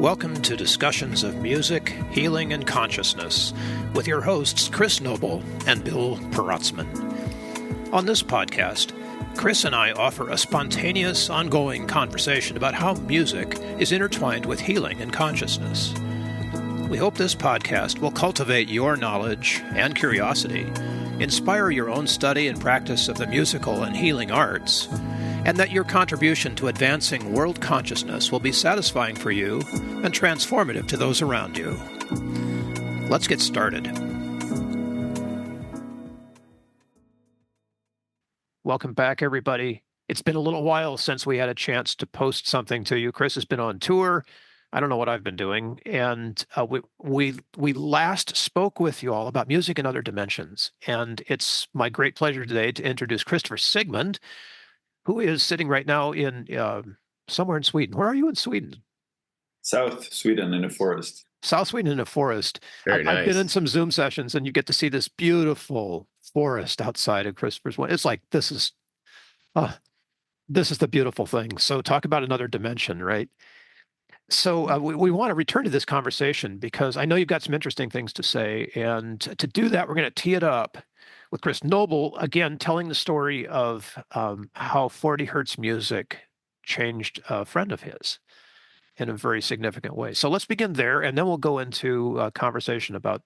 welcome to Discussions of Music, Healing, and Consciousness with your hosts Chris Noble and Bill Perotzman. On this podcast, Chris and I offer a spontaneous, ongoing conversation about how music is intertwined with healing and consciousness. We hope this podcast will cultivate your knowledge and curiosity, inspire your own study and practice of the musical and healing arts, and that your contribution to advancing world consciousness will be satisfying for you and transformative to those around you. Let's get started. Welcome back, everybody. It's been a little while since we had a chance to post something to you. Chris has been on tour. I don't know what I've been doing. And we last spoke with you all about music and other dimensions. And it's my great pleasure today to introduce Christopher Sigmond, who is sitting right now in somewhere in Sweden. Where are you in Sweden? South Sweden in a forest. South Sweden in a forest. Very nice. I've been in some Zoom sessions, and you get to see this beautiful forest outside of Christopher's one. It's like, this is the beautiful thing. So talk about another dimension, right? So we want to return to this conversation because I know you've got some interesting things to say. And to do that, we're going to tee it up with Chris Noble, again, telling the story of how 40 Hertz music changed a friend of his in a very significant way. So let's begin there, and then we'll go into a conversation about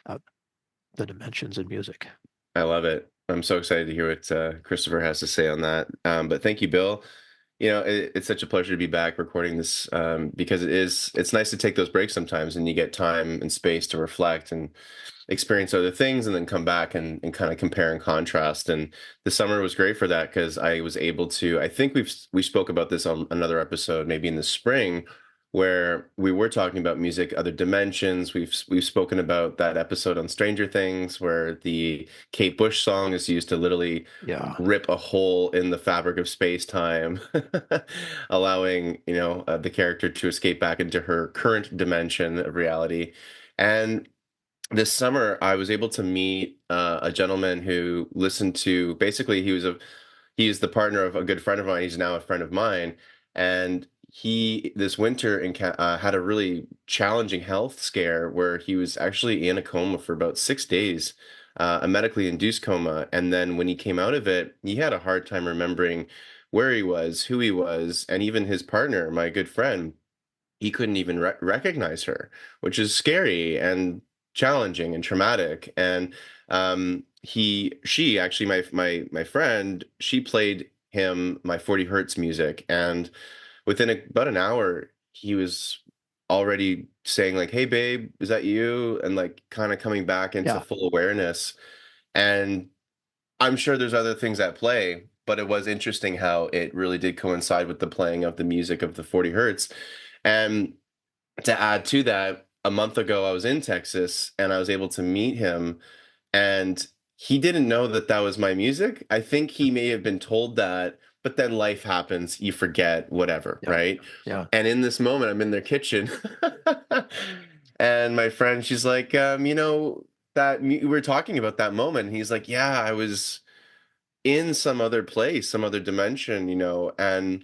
the dimensions in music. I love it. I'm so excited to hear what Christopher has to say on that. But thank you, Bill. You know, it's such a pleasure to be back recording this because it's nice to take those breaks sometimes and you get time and space to reflect and experience other things and then come back and kind of compare and contrast. And the summer was great for that because I was able to, I think we spoke about this on another episode, maybe in the spring, where we were talking about music, other dimensions. We've spoken about that episode on Stranger Things where the Kate Bush song is used to literally rip a hole in the fabric of space-time, allowing, the character to escape back into her current dimension of reality. And this summer, I was able to meet a gentleman who listened to, basically, he is the partner of a good friend of mine. He's now a friend of mine. And he, this winter, had a really challenging health scare where he was actually in a coma for about 6 days, a medically induced coma. And then when he came out of it, he had a hard time remembering where he was, who he was, and even his partner, my good friend, he couldn't even recognize her, which is scary and challenging and traumatic. And she actually, my friend, she played him my 40 Hertz music, and within about an hour, he was already saying like, "Hey, babe, is that you?" And like kind of coming back into full awareness. And I'm sure there's other things at play, but it was interesting how it really did coincide with the playing of the music of the 40 Hertz. And to add to that, a month ago, I was in Texas and I was able to meet him, and he didn't know that that was my music. I think he may have been told that, but then life happens, you forget, whatever, right? Yeah. And in this moment, I'm in their kitchen, and my friend, she's like, that we were talking about that moment. And he's like, yeah, I was in some other place, some other dimension, and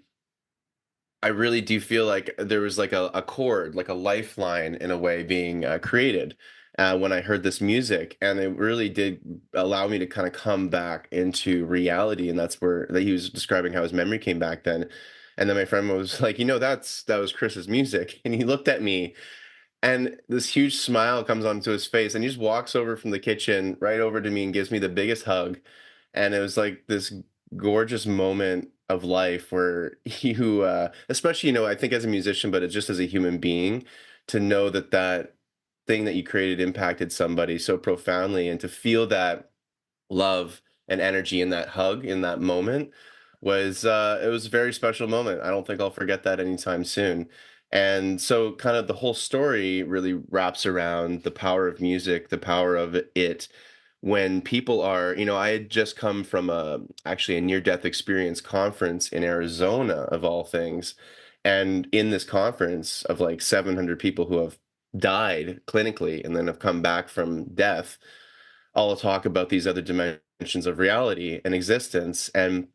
I really do feel like there was like a chord, like a lifeline in a way being created when I heard this music. And it really did allow me to kind of come back into reality. And that's where he was describing how his memory came back then. And then my friend was like, that was Chris's music. And he looked at me and this huge smile comes onto his face. And he just walks over from the kitchen right over to me and gives me the biggest hug. And it was like this gorgeous moment of life where you, especially, I think as a musician, but it's just as a human being, to know that thing that you created impacted somebody so profoundly, and to feel that love and energy in that hug in that moment was it was a very special moment. I don't think I'll forget that anytime soon. And so kind of the whole story really wraps around the power of music, the power of it when people are, I had just come from actually a near-death experience conference in Arizona, of all things. And in this conference of like 700 people who have died clinically and then have come back from death, all talk about these other dimensions of reality and existence. And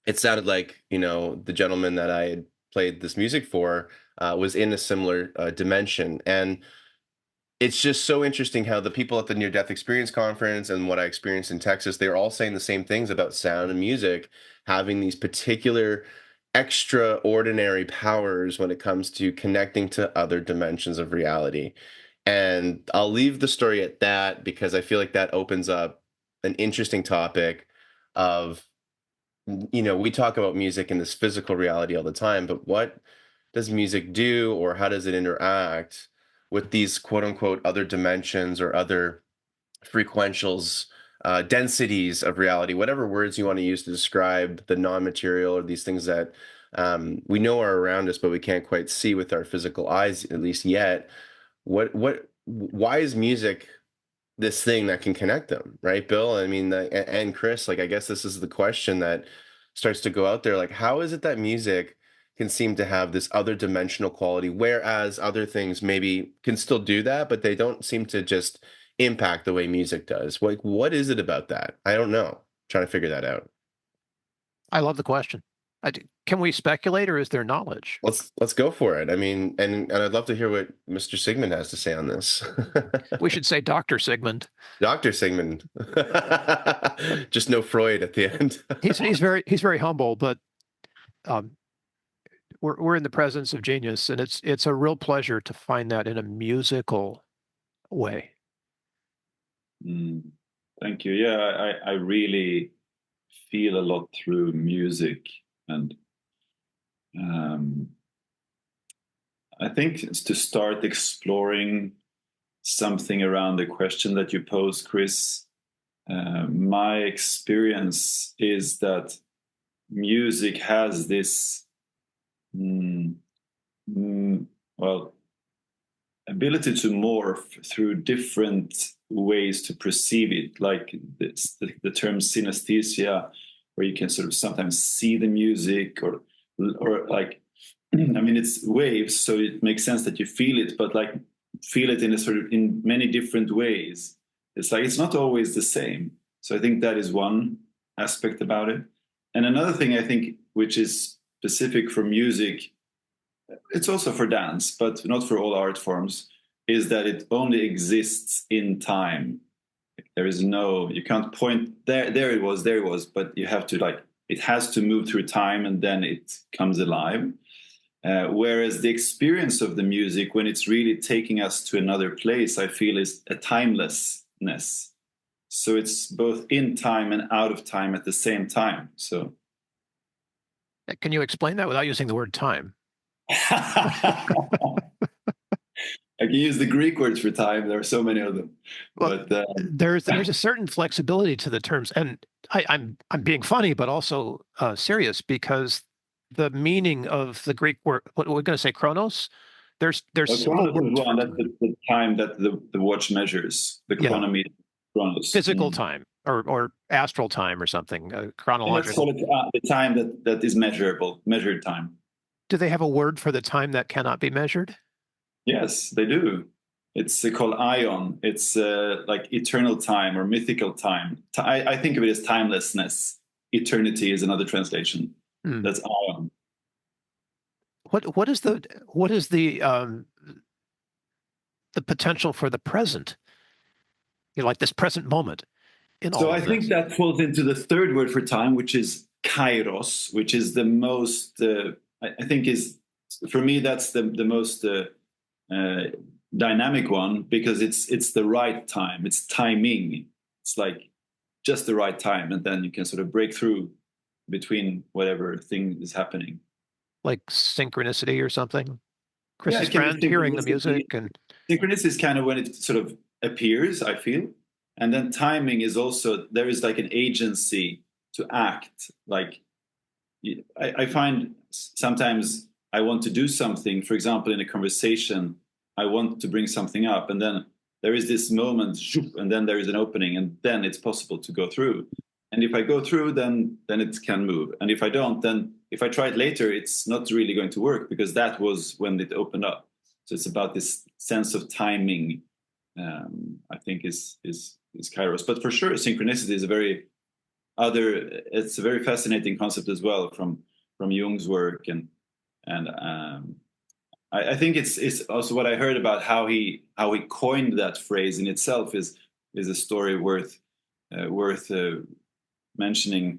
it sounded like, the gentleman that I had played this music for was in a similar dimension. And it's just so interesting how the people at the Near Death Experience Conference and what I experienced in Texas, they're all saying the same things about sound and music having these particular extraordinary powers when it comes to connecting to other dimensions of reality. And I'll leave the story at that because I feel like that opens up an interesting topic of, we talk about music in this physical reality all the time, but what does music do, or how does it interact with these quote unquote other dimensions or other frequentials, densities of reality, whatever words you want to use to describe the non-material or these things that we know are around us, but we can't quite see with our physical eyes, at least yet. Why is music this thing that can connect them, right, Bill? I mean, and Chris, like, I guess this is the question that starts to go out there. Like, how is it that music can seem to have this other dimensional quality, whereas other things maybe can still do that, but they don't seem to just impact the way music does? Like, what is it about that? I don't know. Trying to figure that out. I love the question. Can we speculate, or is there knowledge? Let's go for it. I mean, and I'd love to hear what Mr. Sigmund has to say on this. We should say Dr. Sigmund. Dr. Sigmund. Just no Freud at the end. He's very humble, but um, we're in the presence of genius, and it's a real pleasure to find that in a musical way. Thank you. Yeah, I really feel a lot through music, and I think it's to start exploring something around the question that you posed, Chris. My experience is that music has this ability to morph through different ways to perceive it, like the term synesthesia, where you can sort of sometimes see the music, or like, I mean, it's waves, so it makes sense that you feel it, but like feel it in many different ways. It's like it's not always the same. So I think that is one aspect about it. And another thing I think, which is specific for music, it's also for dance, but not for all art forms, is that it only exists in time. There is no, you can't point there it was, but you have to, like, it has to move through time and then it comes alive. Whereas the experience of the music, when it's really taking us to another place, I feel is a timelessness. So it's both in time and out of time at the same time. So, can you explain that without using the word time? I can use the Greek words for time. There are so many of them. Well, but there's a certain flexibility to the terms, and I'm being funny, but also serious, because the meaning of the Greek word, what we're going to say, chronos. There's several words. That's the time that the watch measures. The chronometer, chronos. Physical time or astral time or something. Chronological. Let's call it the time that is measured time. Do they have a word for the time that cannot be measured? Yes, they do. It's called ion. It's like eternal time or mythical time. I think of it as timelessness. Eternity is another translation. That's ion. What is the potential for the present? Like this present moment in all of this. So I think that falls into the third word for time, which is kairos, which is the most. I think is, for me, that's the most dynamic one, because it's the right time. It's timing. It's like just the right time, and then you can sort of break through between whatever thing is happening. Like synchronicity or something. Chris's friend hearing the music, and synchronicity is kind of when it sort of appears, I feel. And then timing is also, there is like an agency to act. Like I find sometimes I want to do something, for example, in a conversation, I want to bring something up, and then there is this moment, and then there is an opening, and then it's possible to go through. And if I go through, then it can move. And if I don't, then if I try it later, it's not really going to work, because that was when it opened up. So it's about this sense of timing, I think is kairos. But for sure, synchronicity is it's a very fascinating concept as well from Jung's work, and I think it's also what I heard about how he coined that phrase in itself is a story worth mentioning.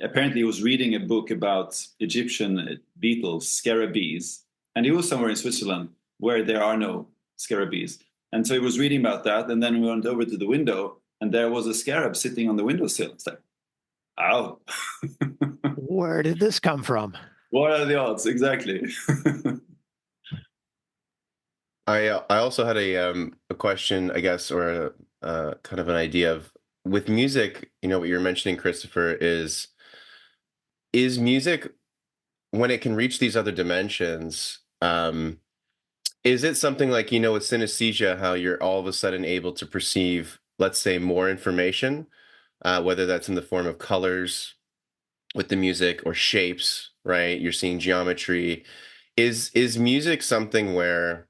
Apparently, he was reading a book about Egyptian beetles, scarabees, and he was somewhere in Switzerland where there are no scarabees. And so he was reading about that, and then we went over to the window, and there was a scarab sitting on the windowsill. It's like, ow. Where did this come from? What are the odds? Exactly. I also had a question, I guess, or kind of an idea of with music. You know, what you're mentioning, Christopher, is music when it can reach these other dimensions. Is it something like, you know, with synesthesia, how you're all of a sudden able to perceive, let's say, more information, whether that's in the form of colors with the music or shapes, right? You're seeing geometry. Is music something where,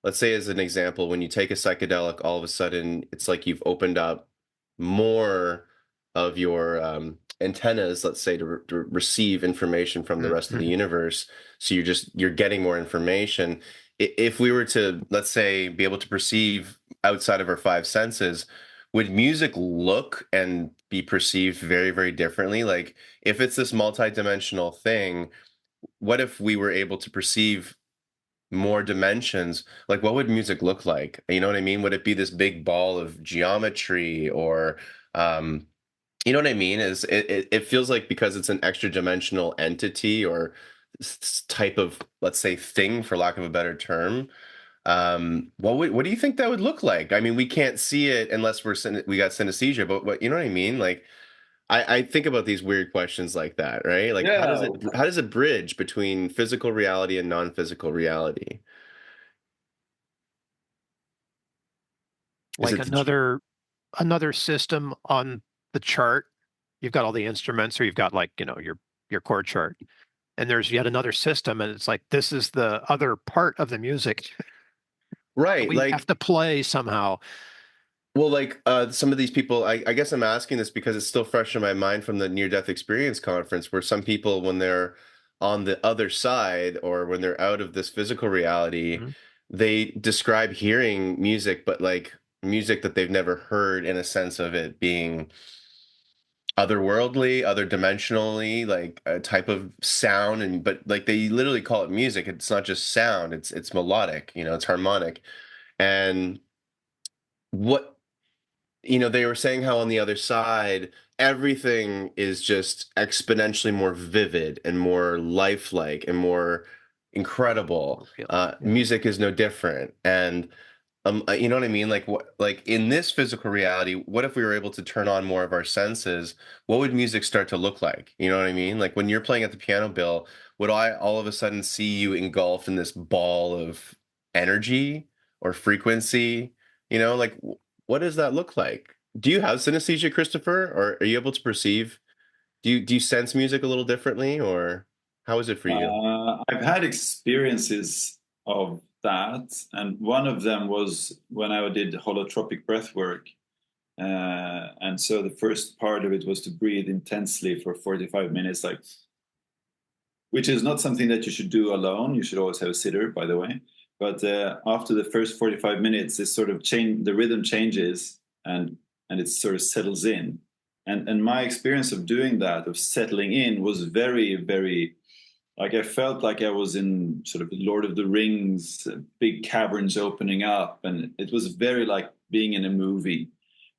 let's say as an example, when you take a psychedelic, all of a sudden it's like you've opened up more of your antennas, let's say, to receive information from the rest of the Mhm. universe. So you're getting more information. If we were to, let's say, be able to perceive outside of our five senses, would music look and be perceived very, very differently? Like if it's this multidimensional thing, what if we were able to perceive more dimensions? Like what would music look like? You know what I mean? Would it be this big ball of geometry or you know what I mean? It feels like because it's an extra dimensional entity or type of, let's say, thing, for lack of a better term. What do you think that would look like? I mean, we can't see it unless we got synesthesia, but what, you know what I mean? Like I think about these weird questions like that, right? Like Yeah. how does it bridge between physical reality and non-physical reality? Is Like it another system on the chart. You've got all the instruments, or you've got, like, your chord chart, and there's yet another system, and it's like this is the other part of the music that right? we have Like to play somehow. well, like some of these people, I guess I'm asking this because it's still fresh in my mind from the near-death experience conference, where some people, when they're on the other side or when they're out of this physical reality, Mhm. they describe hearing music, but like music that they've never heard in a sense of it being otherworldly, other dimensionally, like a type of sound, and but like they literally call it music. It's not just sound; it's melodic. You know, it's harmonic. And what you know, they were saying how on the other side, everything is just exponentially more vivid and more lifelike and more incredible. More feeling. Yeah. Music is no different. And you know what I mean? Like what, like in this physical reality, what if we were able to turn on more of our senses? What would music start to look like? You know what I mean? Like when you're playing at the piano, Bill, would I all of a sudden see you engulfed in this ball of energy or frequency? You know, like what does that look like? Do you have synesthesia, Christopher, or are you able to perceive? Do you sense music a little differently, or how is it for you? I've had experiences of that, and one of them was when I did holotropic breath work. And so the first part of it was to breathe intensely for 45 minutes, like, which is not something that you should do alone. You should always have a sitter, by the way. But after the first 45 minutes, it sort of the rhythm changes, and it sort of settles in. And my experience of doing that, of settling in, was very, very, like, I felt like I was in sort of Lord of the Rings, big caverns opening up, and it was very like being in a movie.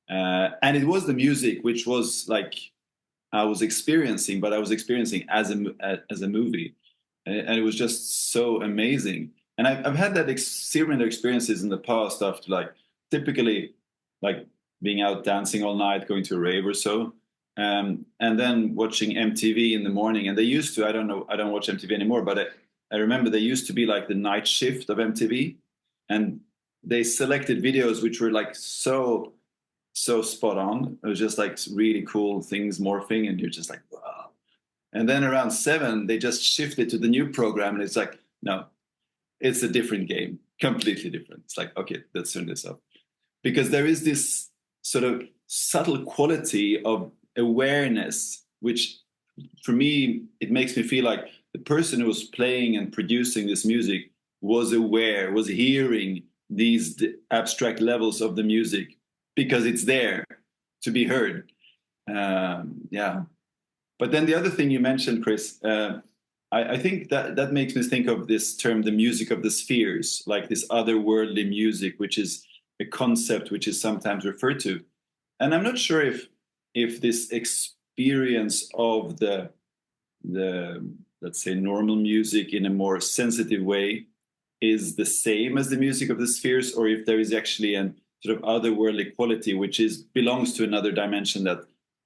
And it was the music, which was like I was experiencing, but I was experiencing as a movie, and it was just so amazing. And I've had that similar experiences in the past after, like, typically, like, being out dancing all night, going to a rave or so, and then watching MTV in the morning. And they used to, I don't know, I don't watch MTV anymore, but I remember they used to be like the night shift of MTV, and they selected videos which were like so spot on. It was just like really cool things morphing, and you're just like, wow. And then around 7, they just shifted to the new program, and it's like, no, it's a different game, completely different. It's like, okay, let's turn this up, because there is this sort of subtle quality of awareness, which for me, it makes me feel like the person who was playing and producing this music was aware, was hearing these abstract levels of the music because it's there to be heard. Yeah. But then the other thing you mentioned, Chris, I think that makes me think of this term, the music of the spheres, like this otherworldly music, which is a concept which is sometimes referred to. And I'm not sure if this experience of the let's say normal music in a more sensitive way is the same as the music of the spheres, or if there is actually an sort of otherworldly quality which is belongs to another dimension that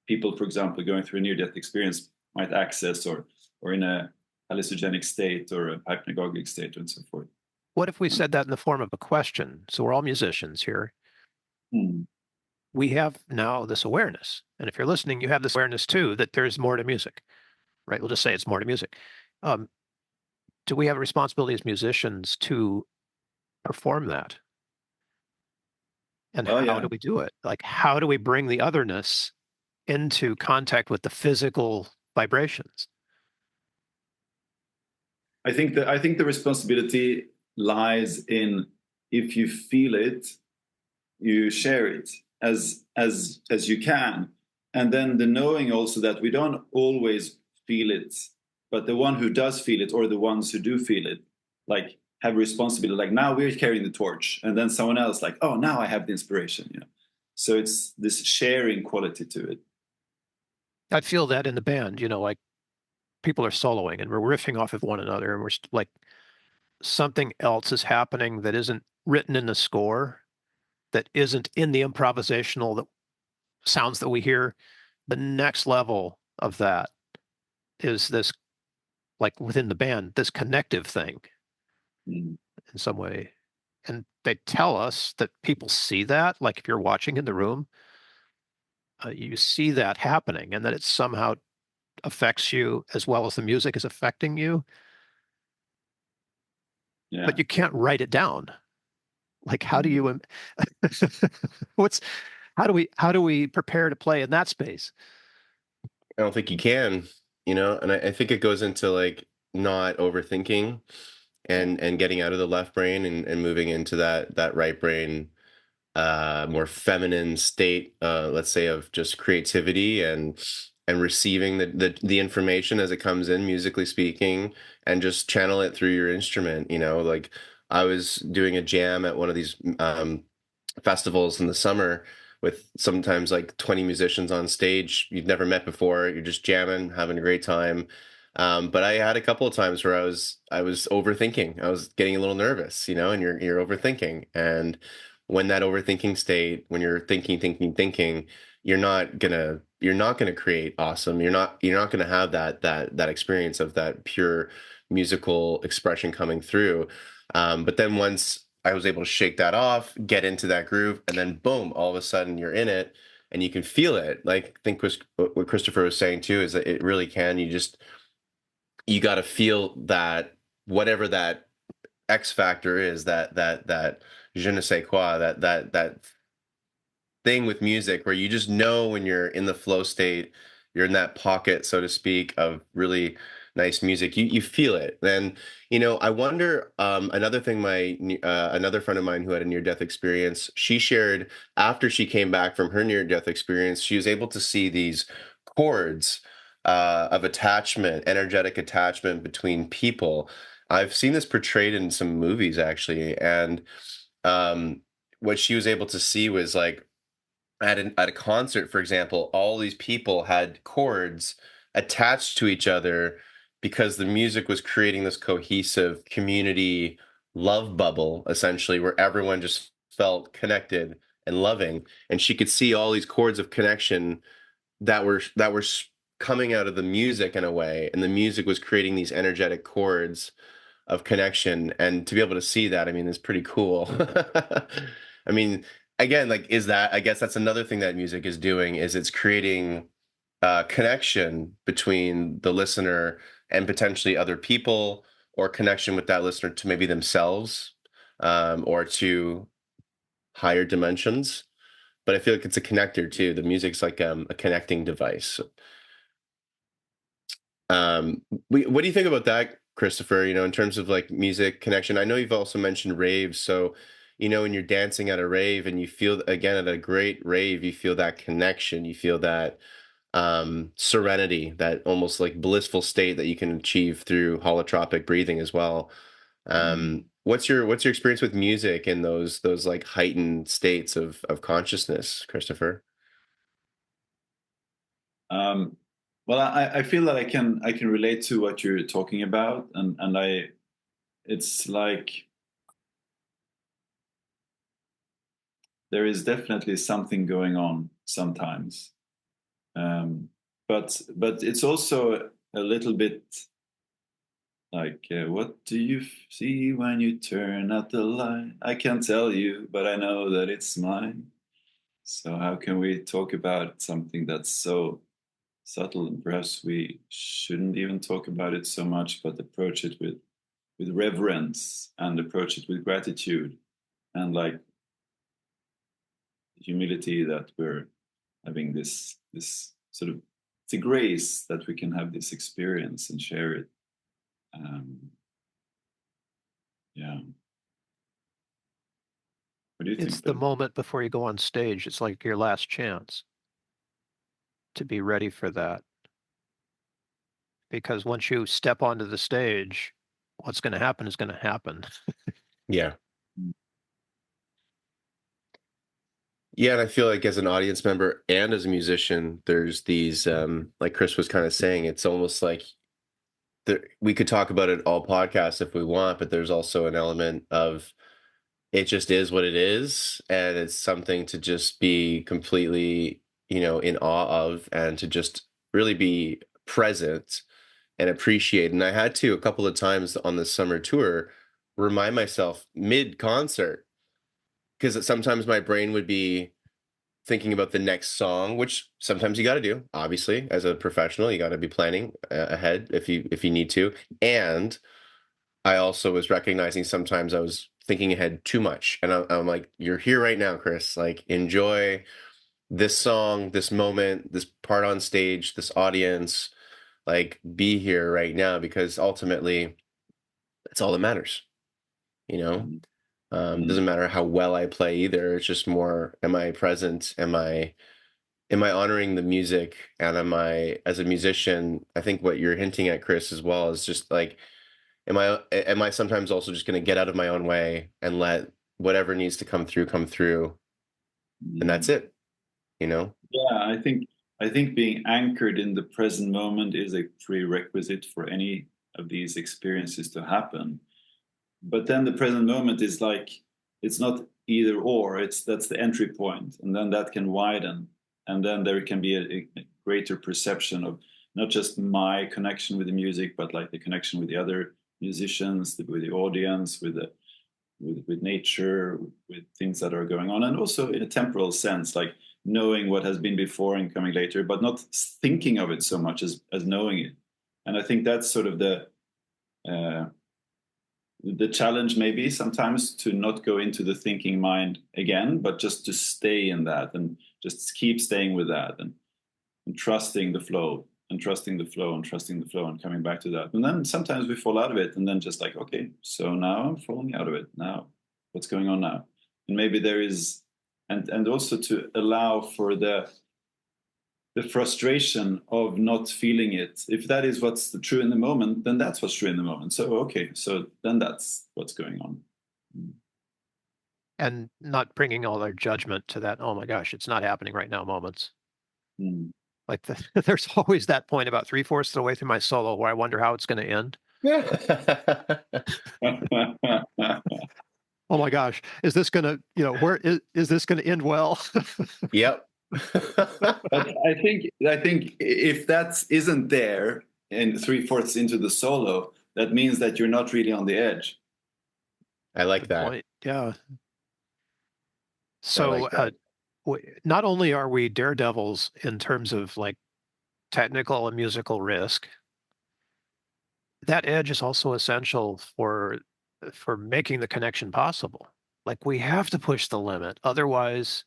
people, for example, going through a near-death experience might access, or in a hallucinogenic state or a hypnagogic state and so forth. What if we said that in the form of a question? So we're all musicians here. Hmm. We have now this awareness. And if you're listening, you have this awareness too, that there's more to music, right? We'll just say it's more to music. Do we have a responsibility as musicians to perform that? And Oh how yeah, do we do it? Like, how do we bring the otherness into contact with the physical vibrations? I think the responsibility lies in, if you feel it, you share it as you can, and then the knowing also that we don't always feel it, but the one who does feel it, or the ones who do feel it, like have responsibility. Like now we're carrying the torch, and then someone else like, oh, now I have the inspiration. So it's this sharing quality to it. I feel that in the band, like people are soloing and we're riffing off of one another, and we're like something else is happening that isn't written in the score, that isn't in the improvisational sounds that we hear. The next level of that is this, like within the band, this connective thing Mm. in some way. And they tell us that people see that, like if you're watching in the room, you see that happening, and that it somehow affects you as well as the music is affecting you, Yeah. but you can't write it down. Like, how do Mm. you, what's, how do we prepare to play in that space? I don't think you can, and I think it goes into like not overthinking Yeah. and getting out of the left brain and moving into that right brain, more feminine state, let's say, of just creativity and receiving the information as it comes in, musically speaking, and just channel it through your instrument. Like I was doing a jam at one of these festivals in the summer with sometimes like 20 musicians on stage you've never met before. You're just jamming, having a great time. But I had a couple of times where I was overthinking. I was getting a little nervous, and you're overthinking. And when that overthinking state, when you're thinking, you're not gonna create awesome. You're not gonna have that experience of that pure musical expression coming through. But then once I was able to shake that off, get into that groove, and then boom, all of a sudden you're in it and you can feel it. Like I think what Christopher was saying too is that it really can. You got to feel that whatever that X factor is, that je ne sais quoi, that thing with music where you just know when you're in the flow state, you're in that pocket, so to speak, of really nice music. You feel it. And I wonder, another thing, another friend of mine who had a near death experience, she shared after she came back from her near death experience, she was able to see these chords of attachment, energetic attachment between people. I've seen this portrayed in some movies actually, and um, what she was able to see was like at a concert, for example, all these people had chords attached to each other because the music was creating this cohesive community love bubble, essentially, where everyone just felt connected and loving. And she could see all these chords of connection that were coming out of the music in a way, and the music was creating these energetic chords of connection. And to be able to see that, I mean, is pretty cool. I mean, again, like, I guess that's another thing that music is doing, is it's creating connection between the listener and potentially other people, or connection with that listener to maybe themselves, or to higher dimensions. But I feel like it's a connector too. The music's like a connecting device. What do you think about that, Christopher, in terms of like music connection. I know you've also mentioned raves. So, when you're dancing at a rave and you feel, again, at a great rave, you feel that connection, you feel that serenity, that almost like blissful state that you can achieve through holotropic breathing as well. What's your experience with music in those like heightened states of consciousness, Christopher? Um, well, I feel that I can relate to what you're talking about, and it's like there is definitely something going on sometimes, um, but it's also a little bit like what do you see when you turn out the light? I can't tell you, but I know that it's mine. So how can we talk about something that's so subtle, and perhaps we shouldn't even talk about it so much, but approach it with reverence and approach it with gratitude and like humility that we're having this sort of, it's a grace that we can have this experience and share it. Um, yeah. What do you It's think, the Bill? moment before you go on stage. It's like your last chance to be ready for that. Because once you step onto the stage, what's going to happen is going to happen. Yeah. Yeah, and I feel like as an audience member and as a musician, there's these like Chris was kind of saying, it's almost like we could talk about it all podcasts if we want, but there's also an element of it just is what it is, and it's something to just be completely, in awe of, and to just really be present and appreciate. And I had to a couple of times on this summer tour remind myself mid-concert, because sometimes my brain would be thinking about the next song, which sometimes you got to do. Obviously, as a professional, you got to be planning ahead if you need to. And I also was recognizing sometimes I was thinking ahead too much, and I'm like, "You're here right now, Chris. Like, enjoy this song, this moment, this part on stage, this audience. Like, be here right now, because ultimately, that's all that matters. You know, Mm, mm, doesn't matter how well I play either. It's just more, am I present? Am I honoring the music, and am I, as a musician, I think what you're hinting at, Chris, as well, is just like, am I sometimes also just going to get out of my own way and let whatever needs to come through, and that's mm. it, you know? Yeah, I think being anchored in the present moment is a prerequisite for any of these experiences to happen. But then the present moment is like, it's not either or, it's that's the entry point, and then that can widen, and then there can be a greater perception of not just my connection with the music, but like the connection with the other musicians, with the audience, with nature, with things that are going on, and also in a temporal sense, like knowing what has been before and coming later, but not thinking of it so much as knowing it. And I think that's sort of uh, the challenge, maybe sometimes, to not go into the thinking mind again, but just to stay in that and just keep staying with that, and trusting the flow and trusting the flow and trusting the flow and coming back to that. And then sometimes we fall out of it, and then just like, okay, so now I'm falling out of it. Now, what's going on now? And maybe there is, and also to allow for the frustration of not feeling it. If that is what's true in the moment, then that's what's true in the moment. So okay, so then that's what's going on. And not bringing all their judgment to that, oh my gosh, it's not happening right now moments. Mm. Like there's always that point about three-fourths of the way through my solo where I wonder how it's going to end. Yeah. Oh my gosh, is this going to, where is this going to end well? Yep. But I think if that isn't there in three-fourths into the solo, that means that you're not really on the edge. I like Good that. point. Yeah. I So like that. not only are we daredevils in terms of like technical and musical risk, that edge is also essential for making the connection possible. Like we have to push the limit, otherwise,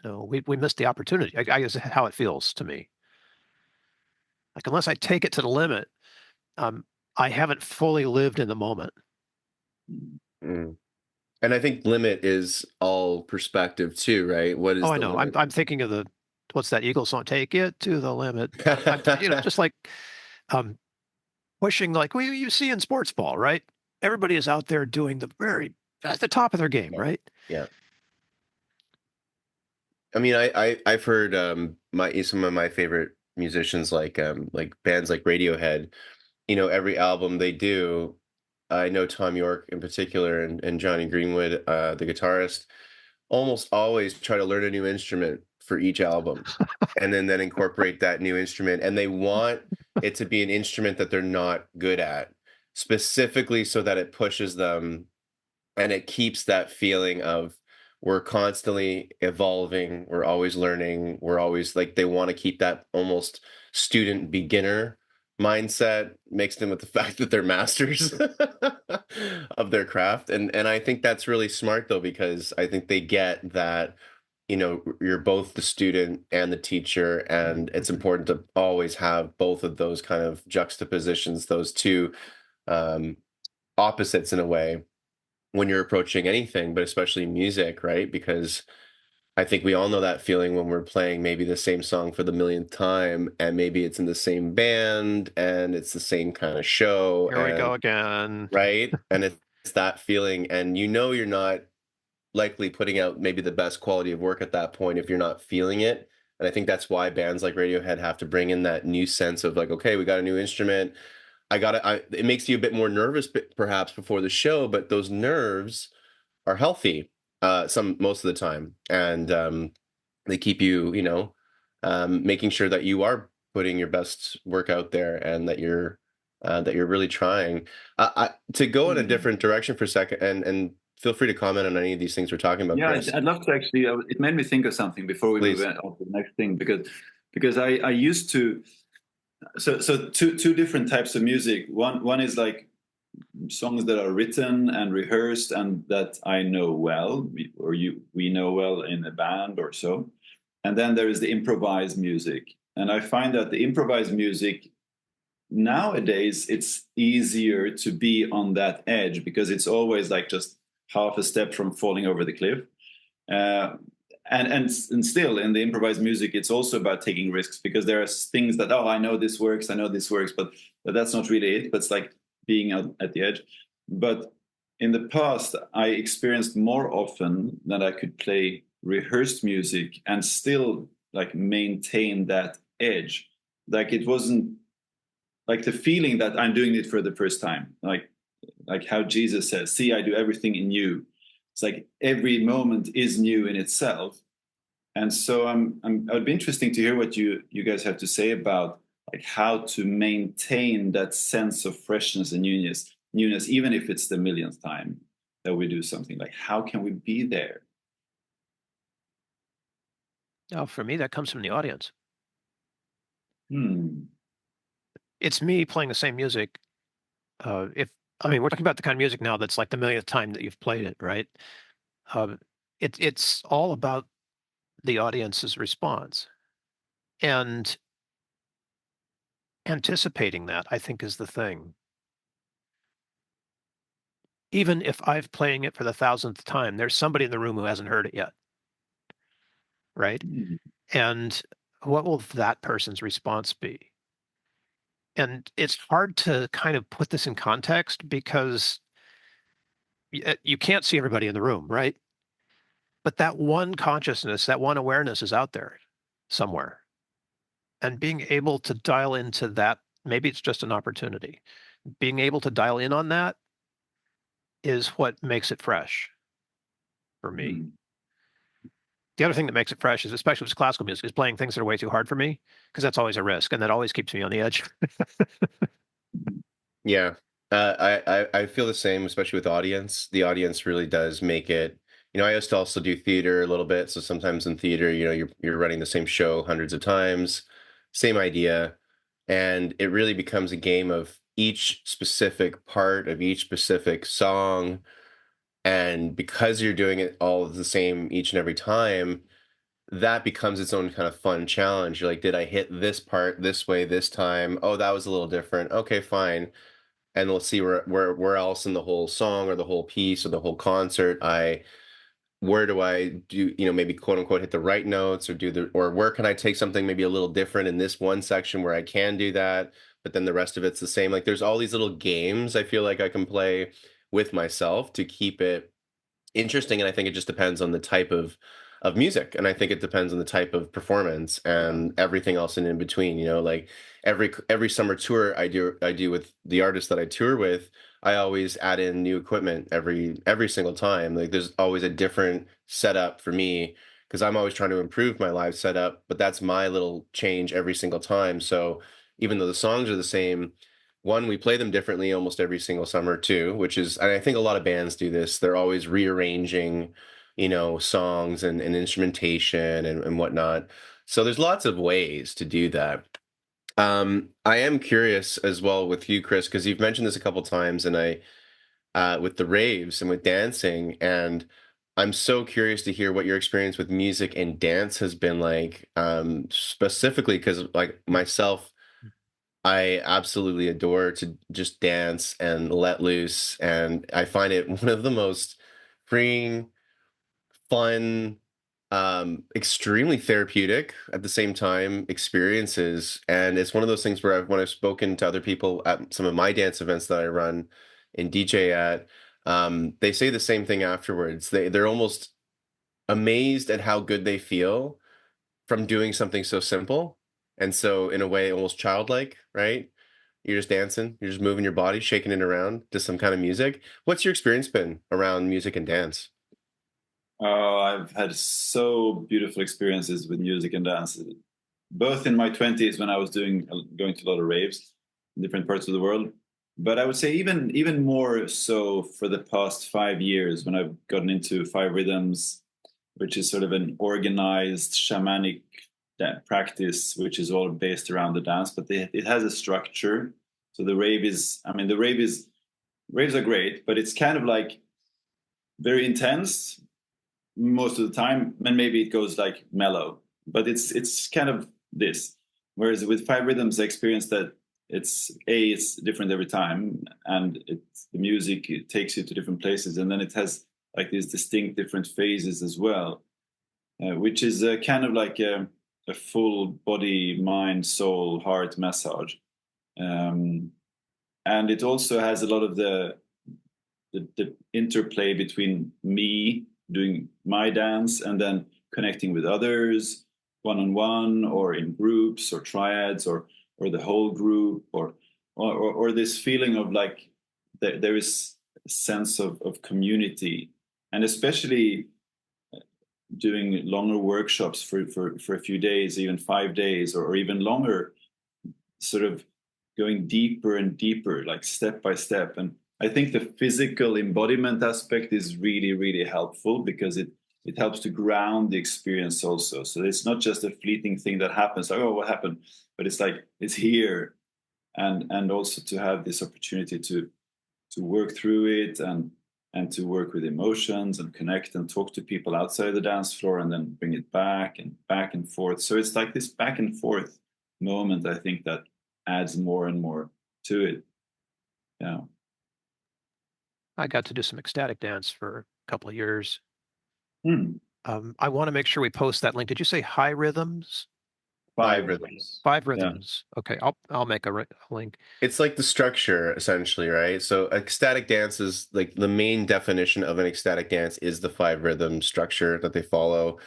we miss the opportunity. I guess how it feels to me. Like unless I take it to the limit, I'm I haven't fully lived in the moment. Mm. And I think limit is all perspective too, right? What Oh, is I the know. limit? I'm thinking of the what's that Eagles song? Take it to the limit. Just like um, pushing, like you see in sports ball, right? Everybody is out there doing the very at the top of their game, Yeah. right? Yeah. I mean, I've heard my some of my favorite musicians like bands like Radiohead, every album they do, I know Tom York in particular and Johnny Greenwood, the guitarist, almost always try to learn a new instrument for each album and then incorporate that new instrument. And they want it to be an instrument that they're not good at, specifically so that it pushes them and it keeps that feeling of we're constantly evolving, we're always learning, we're always like they want to keep that almost student beginner mindset mixed in with the fact that they're masters of their craft. And I think that's really smart though, because I think they get that you're both the student and the teacher, and it's important to always have both of those kind of juxtapositions, those two um opposites in a way when you're approaching anything, but especially music, right? Because I think we all know that feeling when we're playing maybe the same song for the millionth time, and maybe it's in the same band and it's the same kind of show, Here we go and again. right? And it's that feeling, and you're not likely putting out maybe the best quality of work at that point if you're not feeling it. And I think that's why bands like Radiohead have to bring in that new sense of like, okay, we got a new instrument. It makes you a bit more nervous perhaps before the show, but those nerves are healthy most of the time, and they keep you making sure that you are putting your best work out there and that you're really trying to go in a Hmm. different direction for a second, and feel free to comment on any of these things we're talking about, Yeah, Chris, I'd love to actually. It made me think of something before we move please. on to the next thing, because I used to. So two different types of music. One is like songs that are written and rehearsed and that I know well, we know well in a band or so. And then there is the improvised music. And I find that the improvised music nowadays it's easier to be on that edge because it's always like just half a step from falling over the cliff. Uh, and still in the improvised music it's also about taking risks because there are things that I know this works, but that's not really it. But it's like being out at the edge. But in the past I experienced more often that I could play rehearsed music and still like maintain that edge. Like it wasn't like the feeling that I'm doing it for the first time, like how Jesus says, see, I do everything in you. It's like every moment is new in itself. And so it would be interesting to hear what you guys have to say about like how to maintain that sense of freshness and newness, even if it's the millionth time that we do something. Like how can we be there? Now, for me, that comes from the audience. Hmm. It's me playing the same music. If I mean, we're talking about the kind of music now that's like the millionth time that you've played it, right? Uh, it's all about the audience's response, and anticipating that, I think, is the thing. Even if I've playing it for the thousandth time, there's somebody in the room who hasn't heard it yet, right? Hmm. And what will that person's response be? And it's hard to kind of put this in context because you can't see everybody in the room, right? But that one consciousness, that one awareness is out there somewhere. And being able to dial into that, maybe it's just an opportunity. Being able to dial in on that is what makes it fresh for me. Hmm. The other thing that makes it fresh is, especially with classical music, is playing things that are way too hard for me, because that's always a risk, and that always keeps me on the edge. Yeah, I feel the same, especially with audience. The audience really does make it. I used to also do theater a little bit, so sometimes in theater, you're running the same show hundreds of times, same idea, and it really becomes a game of each specific part of each specific song, and because you're doing it all the same each and every time, that becomes its own kind of fun challenge. You're like, did I hit this part this way this time? Oh, that was a little different. Okay, fine. and let's see where else in the whole song or the whole piece or the whole concert where do I do, maybe quote unquote hit the right notes, or where can I take something maybe a little different in this one section where I can do that, but then the rest of it's the same. Like there's all these little games I feel like I can play with myself to keep it interesting. And I think it just depends on the type of music, and I think it depends on the type of performance Yeah. and everything else in between. Like every summer tour I do with the artists that I tour with, I always add in new equipment every single time. Like there's always a different setup for me because I'm always trying to improve my live setup, but that's my little change every single time. So even though the songs are the same, one, we play them differently almost every single summer too, which is, and I think a lot of bands do this. They're always rearranging, songs and instrumentation and whatnot. So there's lots of ways to do that. I am curious as well with you, Chris, because you've mentioned this a couple times, and with the raves and with dancing, and I'm so curious to hear what your experience with music and dance has been like, specifically because like myself, I absolutely adore to just dance and let loose, and I find it one of the most freeing, fun, extremely therapeutic at the same time experiences. And it's one of those things where when I've spoken to other people at some of my dance events that I run and DJ at, they say the same thing afterwards. They're almost amazed at how good they feel from doing something so simple. And so in a way almost childlike, right? You're just dancing, you're just moving your body, shaking it around to some kind of music. What's your experience been around music and dance? I've had so beautiful experiences with music and dance, both in my 20s when I was going to a lot of raves in different parts of the world. But I would say even more so for the past 5 years when I've gotten into five rhythms, which is sort of an organized shamanic practice, which is all based around the dance, but it has a structure. So the rave is, I mean, raves are great, but it's kind of like very intense most of the time, and maybe it goes like mellow, but it's kind of this. Whereas with five rhythms, I experienced that it's different every time, and the music, it takes you to different places, and then it has like these distinct different phases as well, which is kind of like a full body, mind, soul, heart massage. Um, and it also has a lot of the interplay between me doing my dance and then connecting with others one on one or in groups or triads or the whole group or this feeling of like there is a sense of community, and especially doing longer workshops for a few days, even 5 days or even longer, sort of going deeper and deeper, like step by step. And I think the physical embodiment aspect is really, really helpful because it helps to ground the experience also. So it's not just a fleeting thing that happens, like, oh, what happened? But it's like it's here. And also to have this opportunity to work through it and to work with emotions and connect and talk to people outside the dance floor and then bring it back and forth. So it's like this back and forth moment, I think, that adds more and more to it. Yeah. I got to do some ecstatic dance for a couple of years. Hmm. I want to make sure we post that link. Did you say high rhythms? Five Five rhythms. rhythms. Five Yeah. rhythms. Okay, I'll make a link. It's like the structure essentially, right? So ecstatic dance is like the main definition of an ecstatic dance is the five rhythm structure that they follow.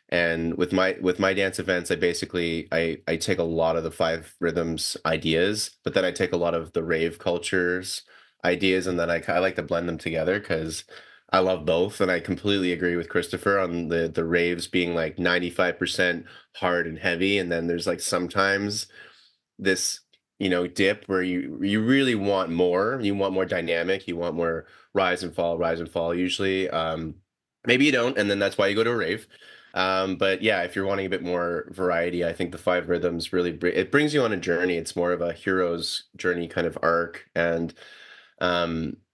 And with my dance events, I take a lot of the five rhythms ideas, but then I take a lot of the rave cultures ideas, and then I like to blend them together because I love both. And I completely agree with Christopher on the raves being like 95% hard and heavy, and then there's like sometimes this dip where you really want more, you want more dynamic, you want more rise and fall usually. Maybe you don't, and then that's why you go to a rave. But yeah, if you're wanting a bit more variety, I think the five rhythms really it brings you on a journey. It's more of a hero's journey kind of arc, and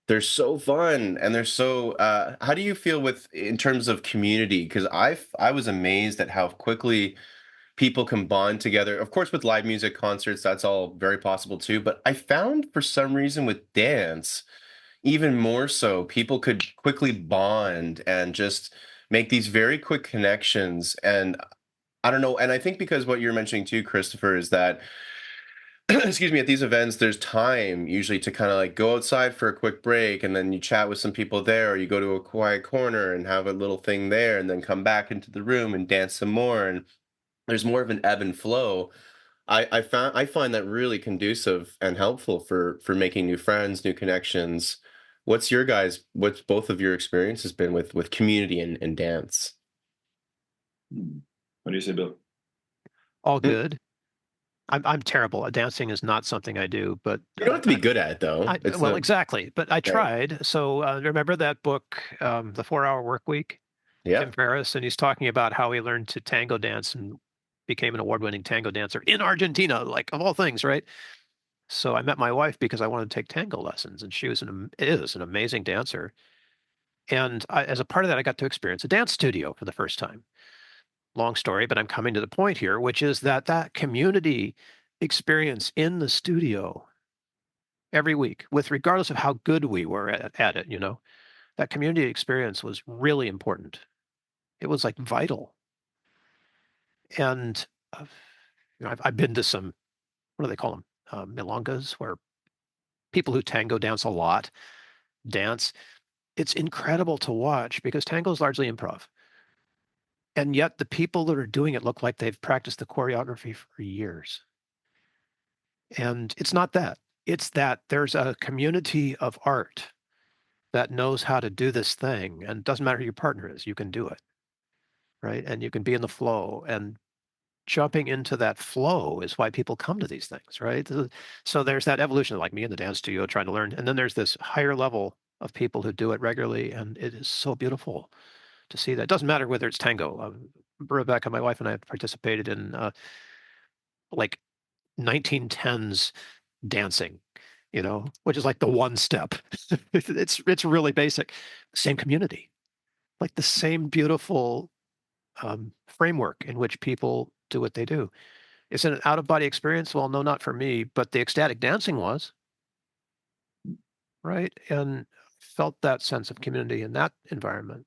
they're so fun, and they're so how do you feel with in terms of community? Because I was amazed at how quickly people can bond together. Of course, with live music concerts, that's all very possible too. But I found for some reason with dance, even more so, people could quickly bond and just make these very quick connections. And I don't know. And I think because what you're mentioning too, Christopher, is that excuse me, at these events, there's time usually to kind of like go outside for a quick break and then you chat with some people there, or you go to a quiet corner and have a little thing there and then come back into the room and dance some more. And there's more of an ebb and flow. I find that really conducive and helpful for making new friends, new connections. What's both of your experiences been with community and dance? What do you say, Bill? All good. I'm terrible. Dancing is not something I do, but You don't have to be good at it though. It's well, the exactly. But I right. tried. So remember that book, The 4 Hour Work Week? Yeah. Tim Ferriss, and he's talking about how he learned to tango dance and became an award-winning tango dancer in Argentina, like of all things, right? So I met my wife because I wanted to take tango lessons, and she is an amazing dancer. And as a part of that, I got to experience a dance studio for the first time. Long story, but I'm coming to the point here, which is that community experience in the studio every week, with regardless of how good we were at it, that community experience was really important. It was like vital. And I've been to some, what do they call them? Milongas, where people who tango dance a lot dance. It's incredible to watch because tango is largely improv. And yet the people that are doing it look like they've practiced the choreography for years. And it's not that. It's that there's a community of art that knows how to do this thing. And it doesn't matter who your partner is, you can do it. Right. And you can be in the flow. And jumping into that flow is why people come to these things, right? So there's that evolution, like me in the dance studio trying to learn. And then there's this higher level of people who do it regularly. And it is so beautiful to see that. It doesn't matter whether it's tango. Rebecca, my wife, and I participated in like 1910s dancing, which is like the one step. It's really basic. Same community, like the same beautiful framework in which people do what they do. Is it an out of body experience? Well, no, not for me, but the ecstatic dancing was, right? And felt that sense of community in that environment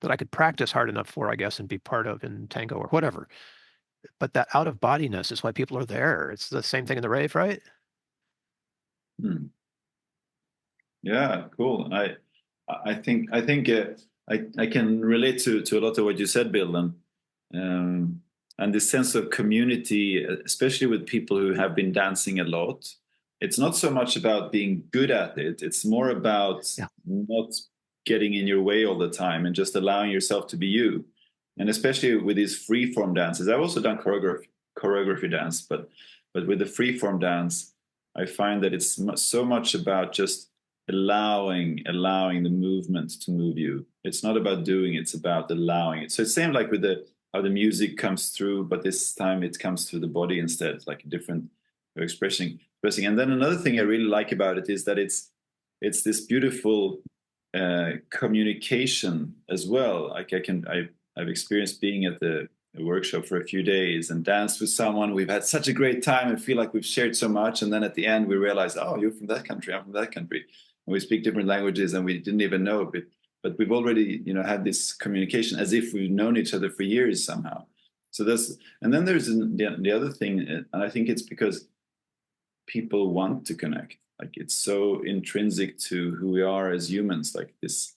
that I could practice hard enough for, I guess, and be part of in tango or whatever. But that out of bodiness is why people are there. It's the same thing in the rave, right? Hmm. Yeah, cool. I can relate to a lot of what you said, Bill, and this sense of community, especially with people who have been dancing a lot. It's not so much about being good at it; it's more about not getting in your way all the time and just allowing yourself to be you. And especially with these free form dances, I've also done choreography dance, but with the free form dance, I find that it's so much about just allowing the movement to move you. It's not about doing, it's about allowing it. So it's same like with the how the music comes through, but this time it comes through the body instead. It's like a different expressing. And then another thing I really like about it is that it's this beautiful communication as well. Like I've experienced being at the workshop for a few days and danced with someone. We've had such a great time and feel like we've shared so much. And then at the end, we realize, oh, you're from that country, I'm from that country. And we speak different languages and we didn't even know it. But we've already, had this communication as if we've known each other for years somehow. So and then there's the other thing, and I think it's because people want to connect. Like it's so intrinsic to who we are as humans, like this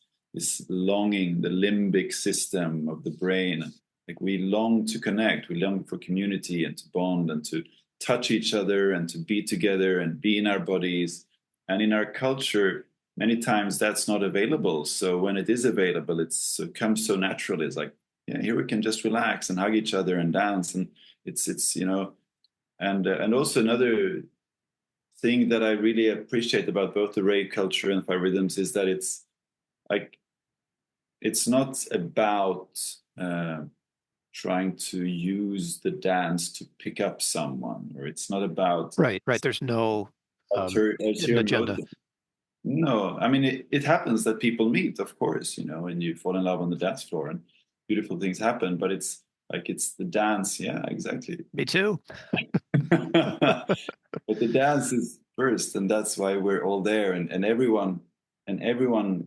longing, the limbic system of the brain. Like we long to connect, we long for community and to bond and to touch each other and to be together and be in our bodies. And in our culture, many times that's not available. So when it is available, it comes so naturally. It's like, yeah, here we can just relax and hug each other and dance. And it's and also another thing that I really appreciate about both the rave culture and five rhythms is that it's not about trying to use the dance to pick up someone, or it's not about right. There's no hidden agenda. No, I mean it happens that people meet, of course, and you fall in love on the dance floor, and beautiful things happen. But Like it's the dance. Yeah, exactly. Me too. But the dance is first, and that's why we're all there, and everyone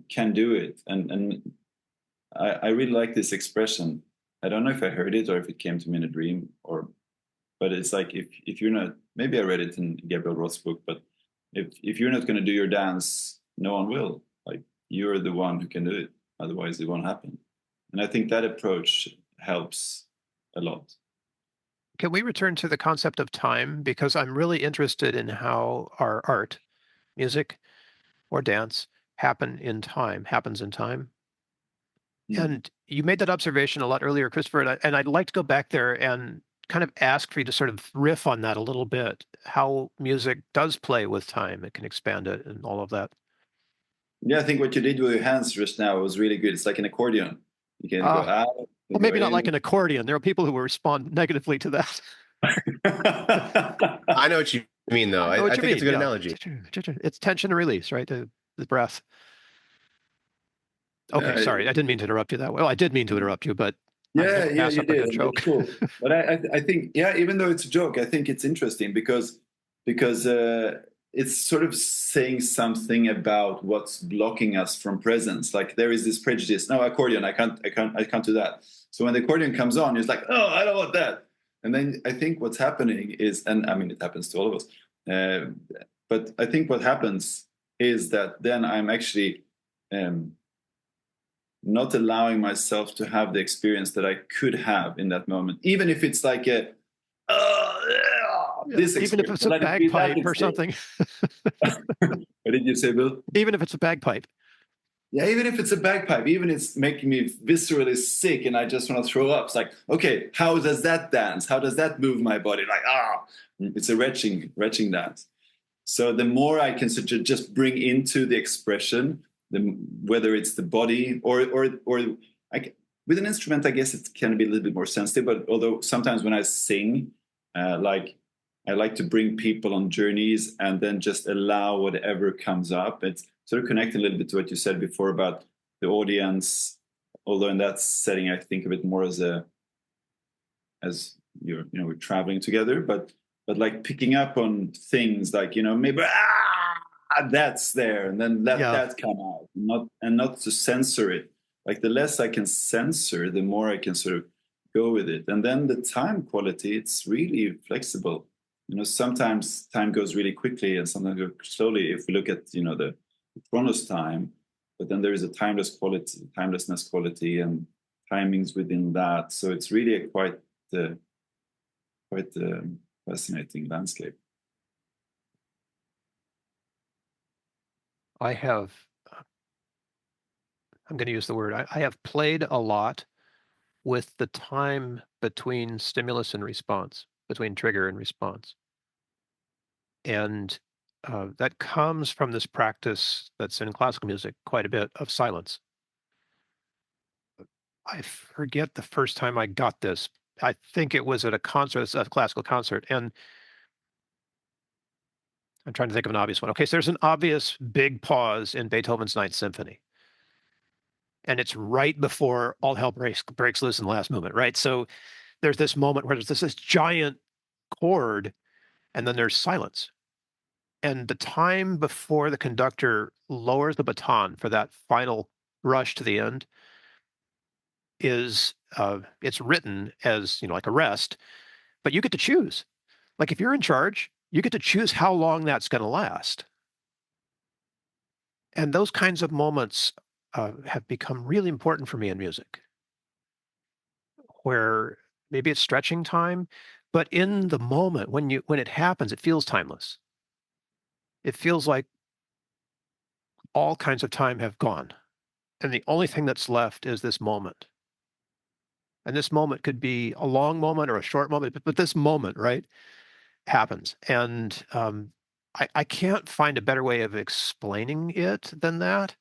can do it. And I really like this expression. I don't know if I heard it or if it came to me in a dream, but it's like if you're not, maybe I read it in Gabriel Roth's book, but if you're not going to do your dance, no one will. Like you're the one who can do it. Otherwise, it won't happen. And I think that approach helps a lot. Can we return to the concept of time? Because I'm really interested in how our art, music or dance, happens in time. Mm. And you made that observation a lot earlier, Christopher, and I'd like to go back there and kind of ask for you to sort of riff on that a little bit, how music does play with time. It can expand it and all of that. Yeah, I think what you did with your hands just now was really good. It's like an accordion. You can go out. Well, maybe not like an accordion. There are people who will respond negatively to that. I know what you mean, though. I think it's a good analogy. It's tension and release, right? The breath. Okay, sorry. I didn't mean to interrupt you that way. Well, I did mean to interrupt you, but yeah, you did. Joke. Cool. But I think, yeah, even though it's a joke, I think it's interesting because it's sort of saying something about what's blocking us from presence. Like there is this prejudice. No, accordion. I can't do that. So when the accordion comes on, it's like, oh, I don't want that. And then I think what's happening is, and I mean, it happens to all of us. But I think what happens is that then I'm actually not allowing myself to have the experience that I could have in that moment, even if it's like a this even if it's a bagpipe or something. What did you say, Bill? Even if it's a bagpipe. Yeah, even if it's a bagpipe, even if it's making me viscerally sick and I just want to throw up. It's like, okay, how does that dance? How does that move my body? Like, it's a retching dance. So the more I can sort of just bring into the expression, whether it's the body or with an instrument, I guess it can be a little bit more sensitive. But although sometimes when I sing, like I like to bring people on journeys and then just allow whatever comes up. It's sort of connecting a little bit to what you said before about the audience. Although in that setting, I think of it more as we're traveling together, but like picking up on things like, maybe that's there, and then let that come out, not to censor it. Like the less I can censor, the more I can sort of go with it. And then the time quality, it's really flexible. Sometimes time goes really quickly and sometimes goes slowly. If we look at, the Chronos time, but then there is a timelessness quality and timings within that. So it's really a quite fascinating landscape. I'm going to use the word, I have played a lot with the time between stimulus and response, between trigger and response. And that comes from this practice that's in classical music quite a bit of silence. I forget the first time I got this. I think it was at a classical concert, and I'm trying to think of an obvious one. Okay, so there's an obvious big pause in Beethoven's Ninth Symphony. And it's right before all hell breaks loose in the last movement, right? So there's this moment where there's this giant chord, and then there's silence. And the time before the conductor lowers the baton for that final rush to the end is it's written as, like a rest, but you get to choose. Like if you're in charge, you get to choose how long that's going to last. And those kinds of moments have become really important for me in music, where maybe it's stretching time, but in the moment when it happens, it feels timeless. It feels like all kinds of time have gone, and the only thing that's left is this moment. And this moment could be a long moment or a short moment, but this moment, right, happens. And I can't find a better way of explaining it than that.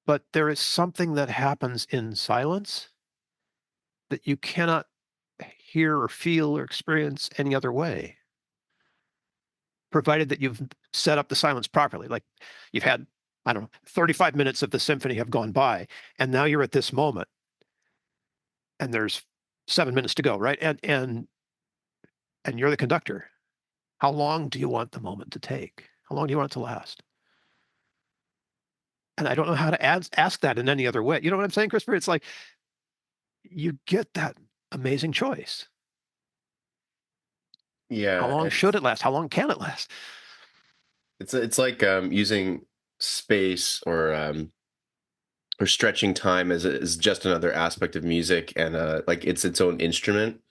But there is something that happens in silence that you cannot hear or feel or experience any other way, provided that you've set up the silence properly. Like you've had, 35 minutes of the symphony have gone by, and now you're at this moment. and there's 7 minutes to go, right? And you're the conductor. How long do you want the moment to take? How long do you want it to last? And I don't know how to ask that in any other way. You know what I'm saying, Christopher? It's like you get that amazing choice. How Yeah, long should it's it last? How long can it last? it's like using space or stretching time as just another aspect of music, and like it's its own instrument,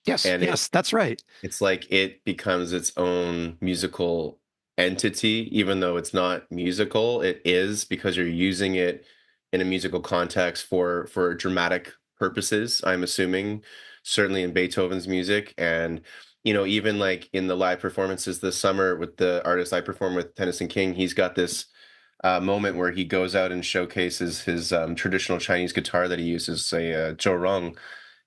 Yes, and yes, that's right. it's like it becomes its own musical entity, even though it's not musical. It is, because you're using it in a musical context for dramatic purposes, I'm assuming, certainly in Beethoven's music. And even like in the live performances this summer with the artist I perform with, Tennyson King, he's got this moment where he goes out and showcases his traditional Chinese guitar that he uses, a zhorong,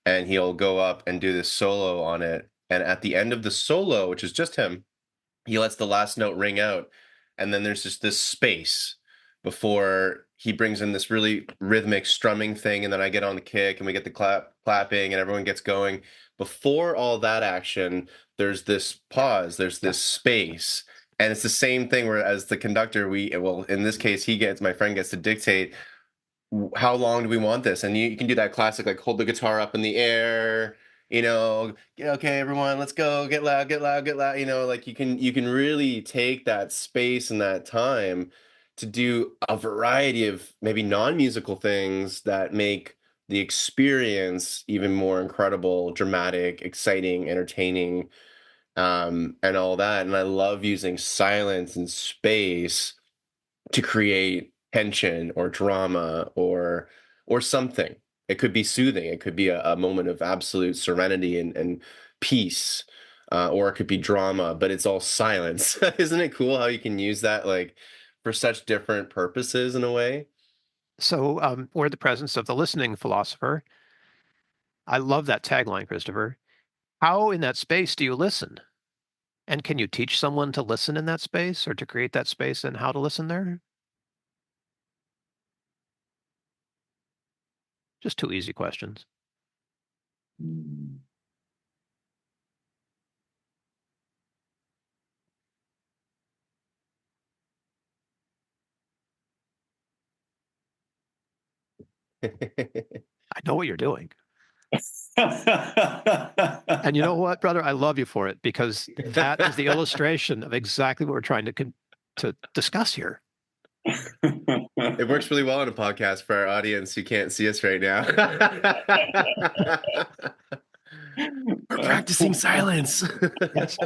and he'll go up and do this solo on it. And at the end of the solo, which is just him, he lets the last note ring out, and then there's just this space before he brings in this really rhythmic strumming thing, and then I get on the kick and we get the clapping and everyone gets going. Before all that action, there's this pause, there's Yeah. this space. And it's the same thing where, as the conductor, well, in this case, my friend gets to dictate how long do we want this? And you can do that classic, like, hold the guitar up in the air, okay, everyone, let's go, get loud, get loud, get loud. Like, you can really take that space and that time to do a variety of maybe non-musical things that make the experience even more incredible, dramatic, exciting, entertaining, and all that. And I love using silence and space to create tension or drama or something. It could be soothing. It could be a moment of absolute serenity and peace, or it could be drama, but it's all silence. Isn't it cool how you can use that, like, for such different purposes in a way? So we're the presence of the listening philosopher. I love that tagline, Christopher. How in that space do you listen? And can you teach someone to listen in that space or to create that space and how to listen there? Just two easy questions. Mm. I know what you're doing. And you know what, brother? I love you for it because that is the illustration of exactly what we're trying to discuss here. It works really well on a podcast for our audience who can't see us right now. We're practicing silence. Yes.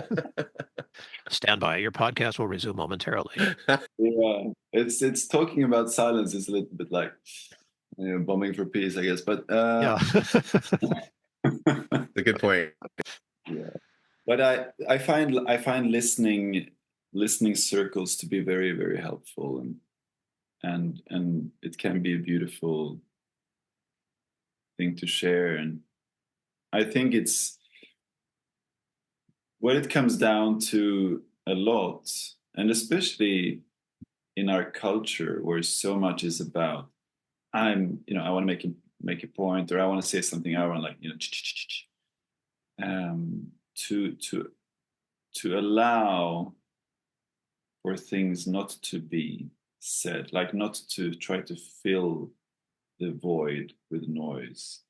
Stand by. Your podcast will resume momentarily. Yeah, it's talking about silence is a little bit like bombing for peace, I guess. But Yeah. A good point. yeah, but I find listening circles to be very, very helpful, and it can be a beautiful thing to share. And I think it's what it comes down to a lot, and especially in our culture where so much is about I want to make a point, or I want to say something, I want to, like, to allow for things not to be said, like not to try to fill the void with noise.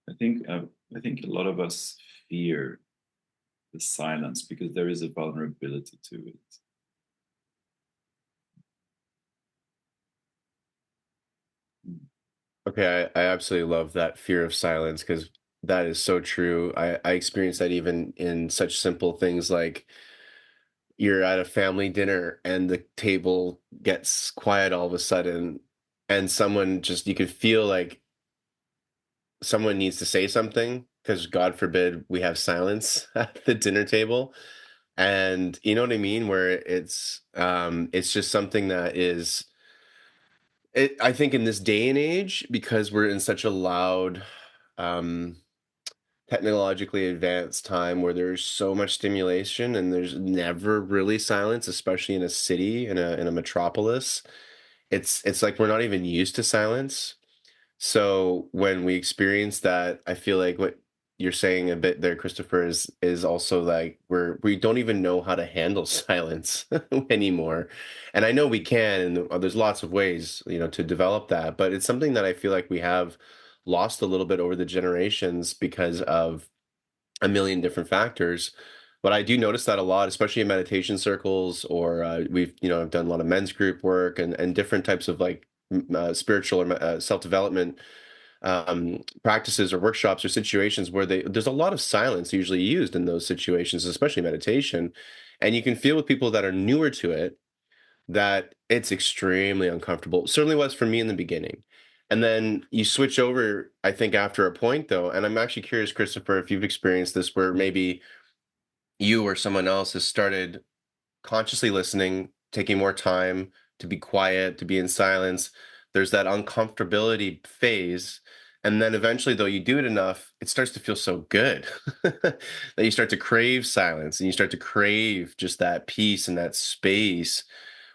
I think a lot of us fear the silence because there is a vulnerability to it. Okay, I absolutely love that fear of silence, because that is so true. I experience that even in such simple things like you're at a family dinner and the table gets quiet all of a sudden, and you could feel like someone needs to say something, because God forbid we have silence at the dinner table. And you know what I mean? Where it's just something that is I think in this day and age, because we're in such a loud, um, technologically advanced time where there's so much stimulation and there's never really silence, especially in a city, in a metropolis. It's like we're not even used to silence. So when we experience that, I feel like what you're saying a bit there, Christopher, is also like we don't even know how to handle silence anymore. And I know we can, and there's lots of ways, to develop that, but it's something that I feel like we have lost a little bit over the generations because of a million different factors. But I do notice that a lot, especially in meditation circles, or I've done a lot of men's group work and different types of like spiritual or self-development practices or workshops or situations where there's a lot of silence usually used in those situations, especially meditation. And you can feel with people that are newer to it that it's extremely uncomfortable. Certainly was for me in the beginning. And then you switch over, I think, after a point, though. And I'm actually curious, Christopher, if you've experienced this where maybe you or someone else has started consciously listening, taking more time to be quiet, to be in silence. There's that uncomfortability phase. And then eventually, though, you do it enough, it starts to feel so good that you start to crave silence and you start to crave just that peace and that space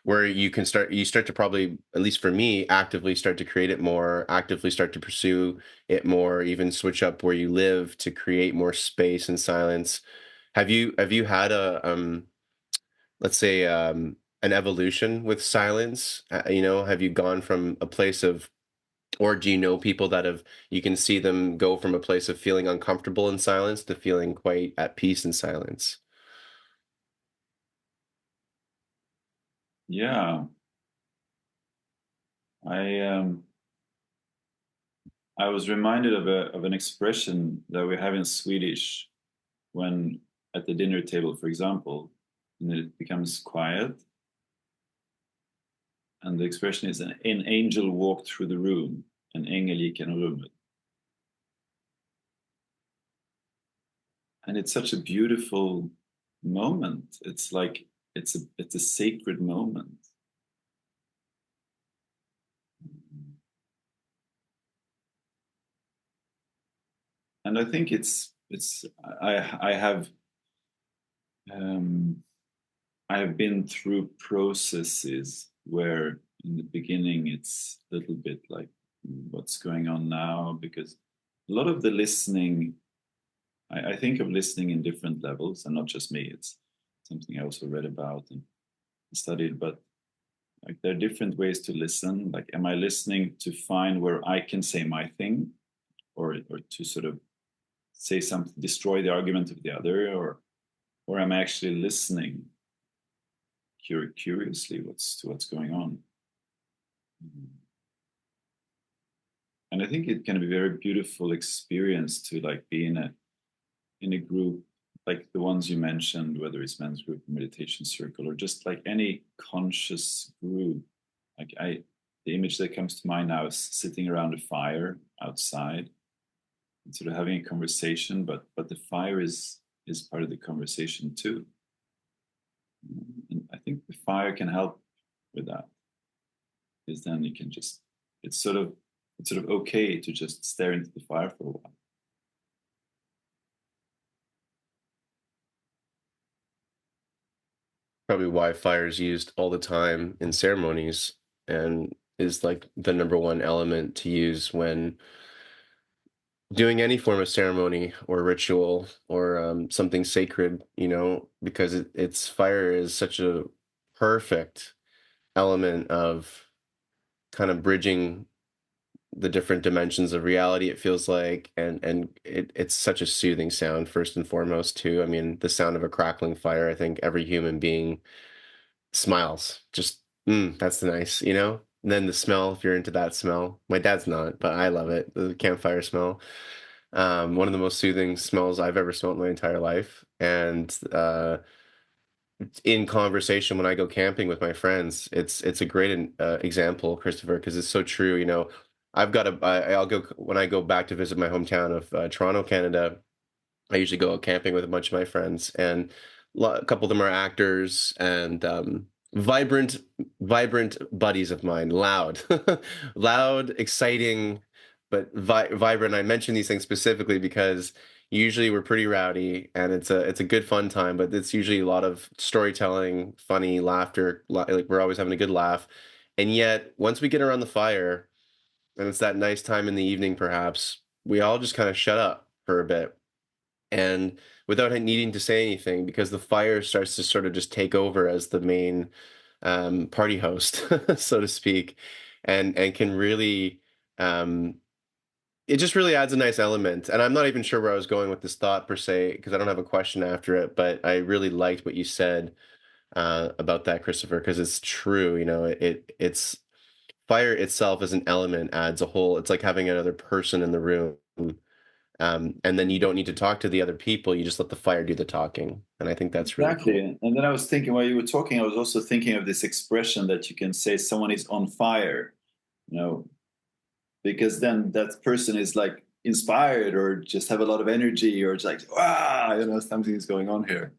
where you start to probably, at least for me, actively start to create it more, actively start to pursue it more, even switch up where you live to create more space and silence. Have you had a let's say an evolution with silence? Have you gone from a place of, or do you know people that have, you can see them go from a place of feeling uncomfortable in silence to feeling quite at peace in silence? Yeah, I I was reminded of an expression that we have in Swedish when at the dinner table, for example, and it becomes quiet, and the expression is an angel walked through the room, an ängel gick genom rummet. And it's such a beautiful moment. It's like it's a sacred moment. And I think it's um, I have been through processes where in the beginning it's a little bit like what's going on now, because a lot of the listening, I think of listening in different levels, and not just me. It's something I also read about and studied. But like there are different ways to listen. Like, am I listening to find where I can say my thing, or to sort of say something, destroy the argument of the other, or am I actually listening curiously what's going on? And I think it can be a very beautiful experience to like be in a group like the ones you mentioned, whether it's men's group, meditation circle, or just like any conscious group. Like the image that comes to mind now is sitting around a fire outside and sort of having a conversation, but the fire is part of the conversation too. And I think the fire can help with that, because then you can just it's sort of okay to just stare into the fire for a while. Probably why fire is used all the time in ceremonies and is like the number one element to use when doing any form of ceremony or ritual or something sacred, because it's fire is such a perfect element of kind of bridging the different dimensions of reality, it feels like, and it's such a soothing sound first and foremost too. I mean, the sound of a crackling fire, I think every human being smiles. Just that's nice, And then the smell, if you're into that smell. My dad's not, but I love it. The campfire smell. One of the most soothing smells I've ever smelled in my entire life. And in conversation when I go camping with my friends, it's a great example, Christopher, because it's so true. I'll go when I go back to visit my hometown of Toronto, Canada. I usually go out camping with a bunch of my friends, and a couple of them are actors and vibrant, vibrant buddies of mine. Loud, loud, exciting, but vibrant. I mention these things specifically because usually we're pretty rowdy, and it's a good fun time. But it's usually a lot of storytelling, funny laughter. Like we're always having a good laugh, and yet once we get around the fire and it's that nice time in the evening, perhaps, we all just kind of shut up for a bit and without needing to say anything, because the fire starts to sort of just take over as the main party host, so to speak, and can really um, it just really adds a nice element. And I'm not even sure where I was going with this thought per se, because I don't have a question after it, but I really liked what you said about that, Christopher, because it's true. You know, it's fire itself as an element adds a whole. It's like having another person in the room. And then you don't need to talk to the other people. You just let the fire do the talking. And I think that's really cool. Exactly. And then I was thinking while you were talking, I was also thinking of this expression that you can say someone is on fire, you know, because then that person is like inspired or just have a lot of energy or just like, wow, you know, something is going on here.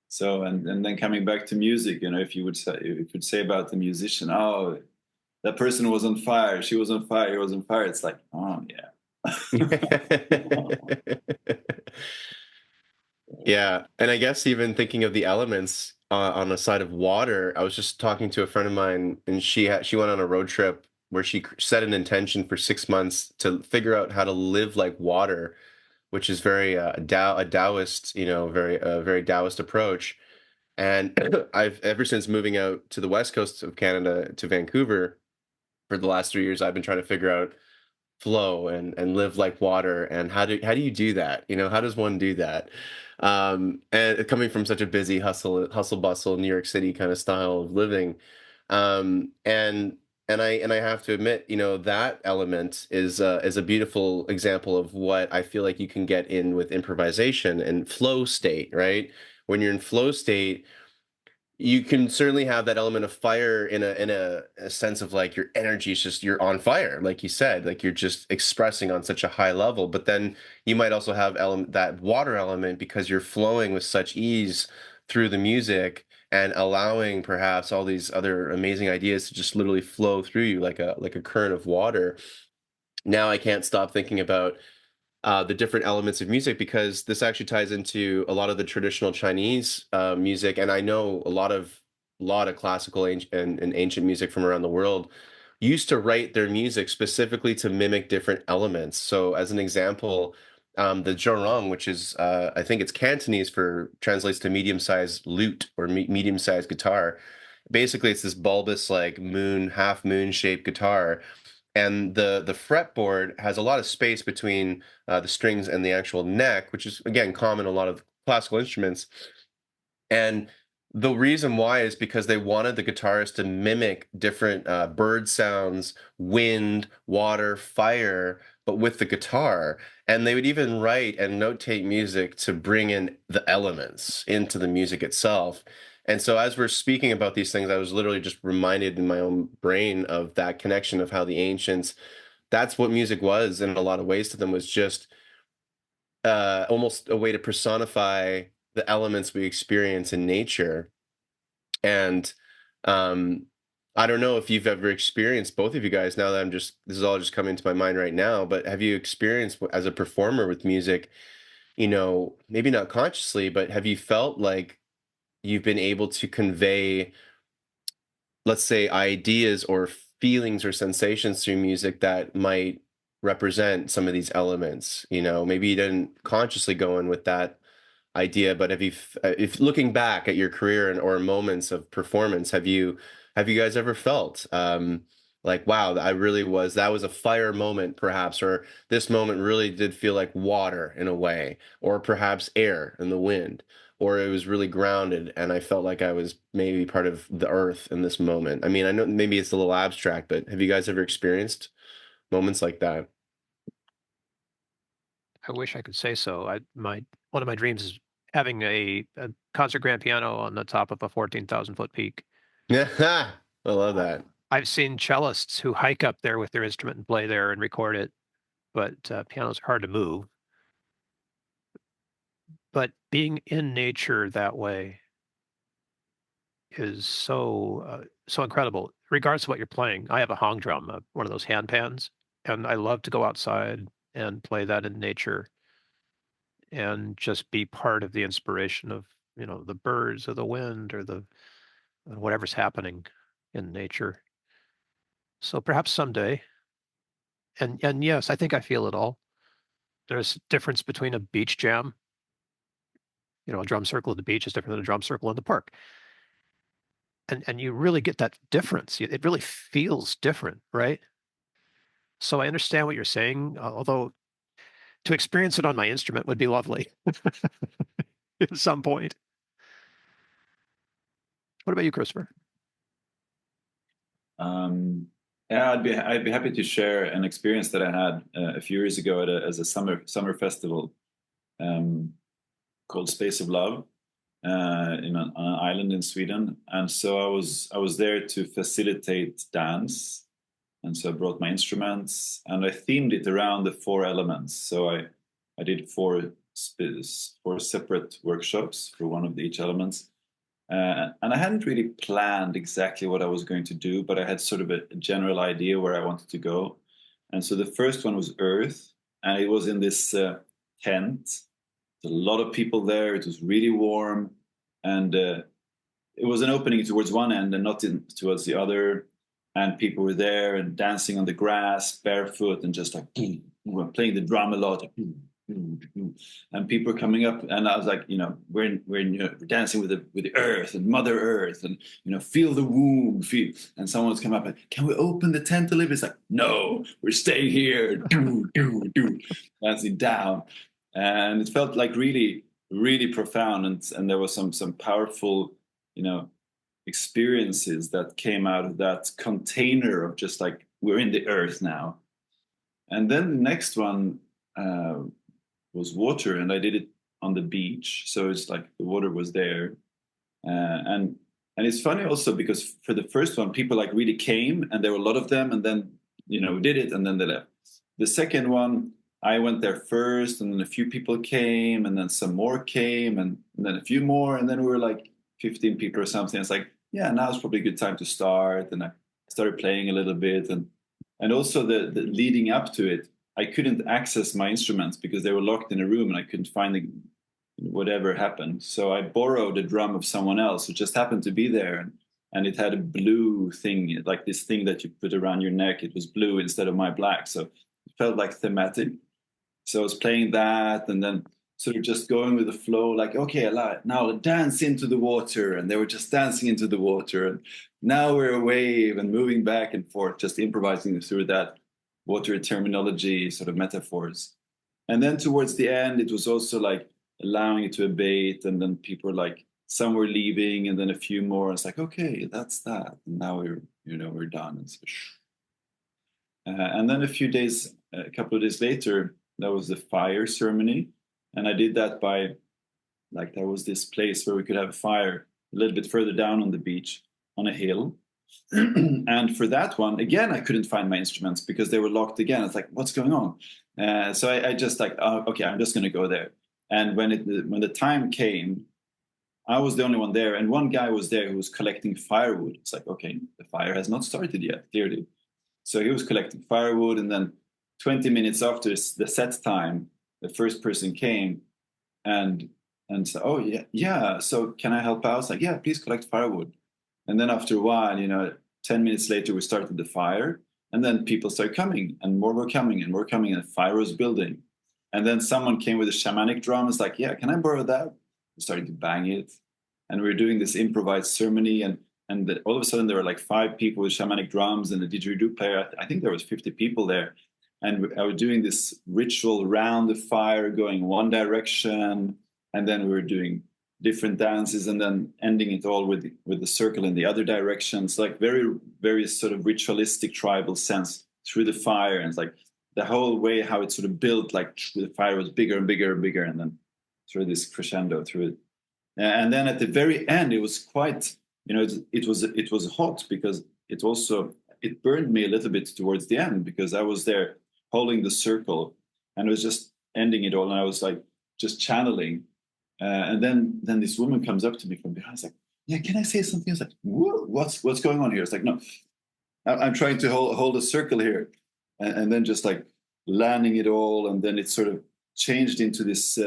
So, and then coming back to music, you know, if you would say, if you could say about the musician, oh, that person was on fire, she was on fire, he was on fire. It's like, oh, yeah. Yeah, and I guess even thinking of the elements on the side of water, I was just talking to a friend of mine, and she went on a road trip where she set an intention for 6 months to figure out how to live like water, which is very a Taoist, you know, very Taoist approach. And I've ever since moving out to the west coast of Canada to Vancouver for the last 3 years, I've been trying to figure out flow and live like water, and how do you do that, you know, how does one do that, and coming from such a busy hustle bustle New York City kind of style of living, and I have to admit, you know, that element is a beautiful example of what I feel like you can get in with improvisation and flow state, right? When you're in flow state, you can certainly have that element of fire in a sense of like your energy is just you're on fire, like you said, like you're just expressing on such a high level. But then you might also have element that water element because you're flowing with such ease through the music and allowing perhaps all these other amazing ideas to just literally flow through you like a current of water. Now I can't stop thinking about the different elements of music, because this actually ties into a lot of the traditional Chinese music, and I know a lot of classical and ancient music from around the world used to write their music specifically to mimic different elements. So, as an example, the zhorong, which is I think it's Cantonese for translates to medium-sized lute or medium-sized guitar. Basically, it's this bulbous, like half moon shaped guitar, and the fretboard has a lot of space between the strings and the actual neck, which is again common in a lot of classical instruments. And the reason why is because they wanted the guitarist to mimic different bird sounds, wind, water, fire, but with the guitar. And they would even write and notate music to bring in the elements into the music itself. And so, as we're speaking about these things, I was literally just reminded in my own brain of that connection of how the ancients, that's what music was in a lot of ways to them, was just almost a way to personify the elements we experience in nature. And um, I don't know if you've ever experienced, both of you guys, now that this is all just coming to my mind right now, but have you experienced as a performer with music, you know, maybe not consciously, but have you felt like you've been able to convey, let's say, ideas or feelings or sensations through music that might represent some of these elements? You know, maybe you didn't consciously go in with that idea, but if looking back at your career and or moments of performance, have you guys ever felt like, wow, that was a fire moment, perhaps, or this moment really did feel like water in a way, or perhaps air and the wind, or it was really grounded and I felt like I was maybe part of the earth in this moment. I mean, I know maybe it's a little abstract, but have you guys ever experienced moments like that? I wish I could say so. One of my dreams is having a concert grand piano on the top of a 14,000-foot peak. Yeah, I love I, that. I've seen cellists who hike up there with their instrument and play there and record it, but pianos are hard to move. But being in nature that way is so incredible. Regardless of what you're playing, I have a hong drum, one of those hand pans, and I love to go outside and play that in nature and just be part of the inspiration of, the birds or the wind or the whatever's happening in nature. So perhaps someday And yes, I think I feel it all. There's a difference between a beach jam. A drum circle at the beach is different than a drum circle in the park. And you really get that difference. It really feels different, right? So I understand what you're saying, although to experience it on my instrument would be lovely at some point. What about you, Christopher? Yeah, I'd be happy to share an experience that I had a few years ago as a summer festival called Space of Love on an island in Sweden. And so I was there to facilitate dance, and so I brought my instruments and I themed it around the four elements. So I did four separate workshops for one of each elements. And I hadn't really planned exactly what I was going to do, but I had sort of a general idea where I wanted to go. And so the first one was Earth, and it was in this tent. There's a lot of people there. It was really warm, and it was an opening towards one end and not towards the other. And people were there and dancing on the grass, barefoot, and just like playing the drum a lot. And people were coming up, and I was like, we're dancing with the earth and Mother Earth, and feel the womb, feel. And someone was coming up and, can we open the tent a little bit? It's like, no, we're staying here, dancing down, and it felt like really, really profound, and there was some powerful, experiences that came out of that container of just like we're in the earth now. And then the next one was water, and I did it on the beach, so it's like the water was there, and it's funny also because for the first one people like really came, and there were a lot of them, and then we did it and then they left. The second one I went there first, and then a few people came, and then some more came, and then a few more, and then we were like 15 people or something. It's like, yeah, now it's probably a good time to start, and I started playing a little bit, and also the leading up to it, I couldn't access my instruments because they were locked in a room and I couldn't find whatever happened. So I borrowed a drum of someone else who just happened to be there, and it had a blue thing, like this thing that you put around your neck. It was blue instead of my black, so it felt like thematic. So I was playing that, and then sort of just going with the flow, like, okay, now dance into the water, and they were just dancing into the water, and now we're a wave and moving back and forth, just improvising through that water terminology, sort of metaphors. And then towards the end, it was also like allowing it to abate, and then people were like, some were leaving, and then a few more. It's like, okay, that's that. And now we're done. And, so, and then a couple of days later, that was the fire ceremony, and I did that by, like, there was this place where we could have a fire a little bit further down on the beach on a hill. And for that one, again, I couldn't find my instruments because they were locked again. It's like, what's going on? So I just like, okay, I'm just going to go there. And when the time came, I was the only one there, and one guy was there who was collecting firewood. It's like, okay, the fire has not started yet, clearly. So he was collecting firewood, and then 20 minutes after the set time, the first person came and said, oh yeah, so can I help out? I was like, yeah, please collect firewood. And then after a while, 10 minutes later, we started the fire, and then people started coming, and more were coming, and more coming, and the fire was building. And then someone came with a shamanic drum. It's like, yeah, can I borrow that? We started to bang it, and we were doing this improvised ceremony, and all of a sudden there were like 5 people with shamanic drums and a didgeridoo player. I think there was 50 people there, and I was doing this ritual around the fire, going one direction, and then we were doing different dances, and then ending it all with the circle in the other direction. It's like very, very sort of ritualistic tribal sense through the fire, and it's like the whole way how it sort of built, like the fire was bigger and bigger and bigger, and then through this crescendo through it. And then at the very end, it was quite, it was hot because it burned me a little bit towards the end because I was there holding the circle, and it was just ending it all, and I was like just channeling. And then this woman comes up to me from behind. It's like, yeah, can I say something? I was like, what's going on here? It's like, no, I'm trying to hold a circle here, and then just like landing it all, and then it sort of changed into this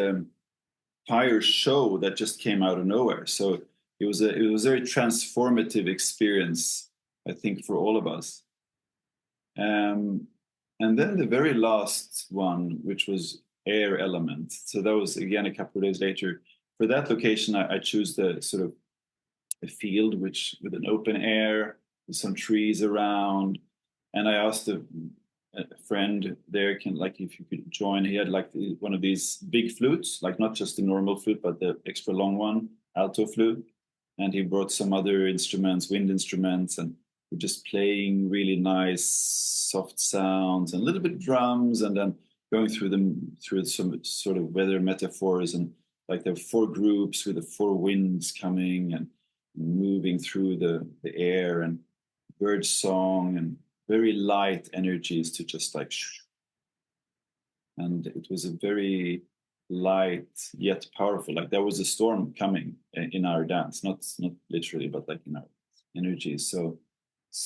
fire show that just came out of nowhere. So it was a very transformative experience, I think, for all of us. And then the very last one, which was Air Element. So that was again a couple of days later. For that location, I choose the sort of a field which with an open air, with some trees around. And I asked a friend there, if you could join. He had like one of these big flutes, like not just the normal flute, but the extra long one, alto flute. And he brought some other instruments, wind instruments, and we're just playing really nice, soft sounds and a little bit of drums, and then going through some sort of weather metaphors. And like there were 4 groups with the 4 winds coming and moving through the air, and bird song and very light energies to just like and it was a very light yet powerful, like there was a storm coming in our dance, not literally, but like in our energy. So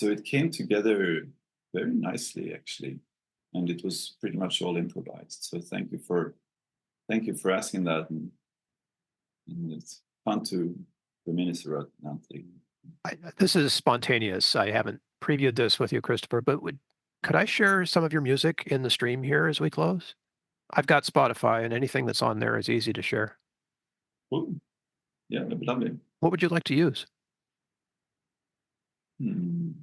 it came together very nicely, actually, and it was pretty much all improvised. So thank you for asking that, and it's fun to reminisce about that. This is spontaneous. I haven't previewed this with you, Christopher, but could I share some of your music in the stream here as we close? I've got Spotify, and anything that's on there is easy to share. Ooh. Yeah, that'd be lovely. What would you like to use? The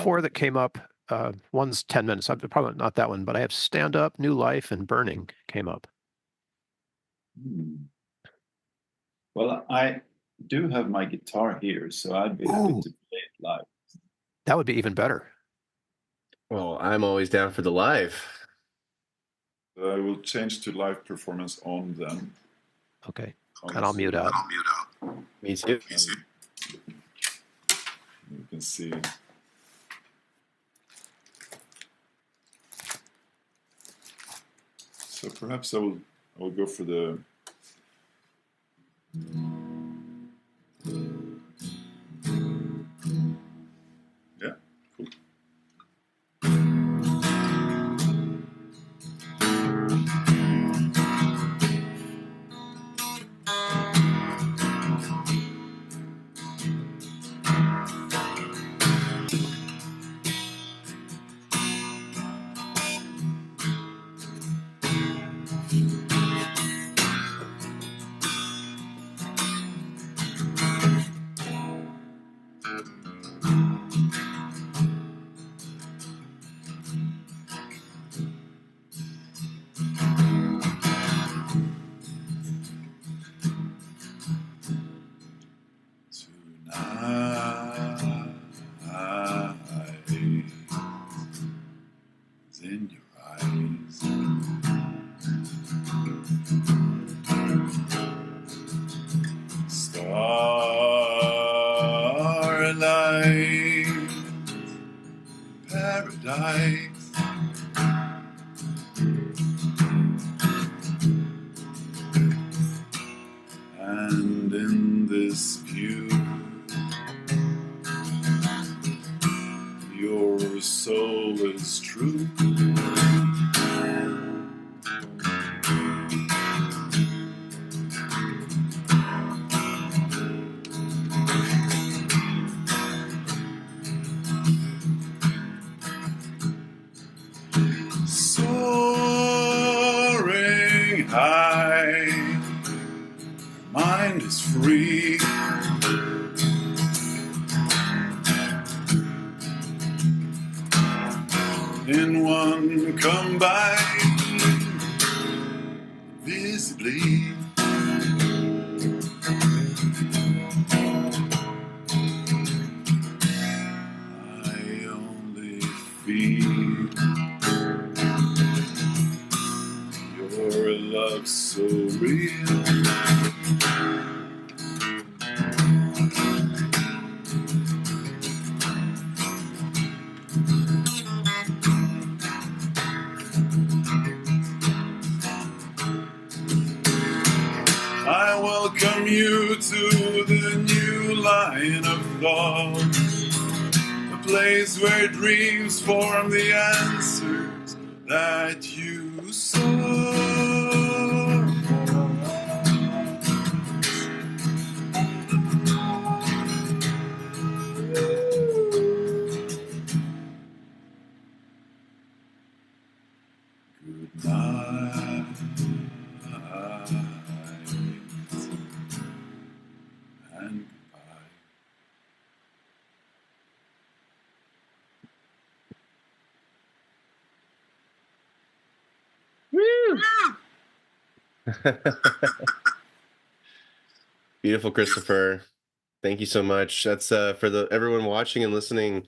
4 that came up, one's 10 minutes. Probably not that one, but I have Stand Up, New Life, and Burning came up. Well, I do have my guitar here, so I'd be happy to play it live. That would be even better. Well, I'm always down for the live. I will change to live performance on then. Okay, and I'll mute out. Me too. You can see. So perhaps I will go for the. Yeah, cool. In your eyes, starlight, paradise, and in this view, your soul is true. Soaring high, mind is free. In one combined, visibly. I only feel your love so real. I welcome you to the new line of thought, a place where dreams form the answers that you sought. Beautiful, Christopher. Thank you so much. That's for the everyone watching and listening.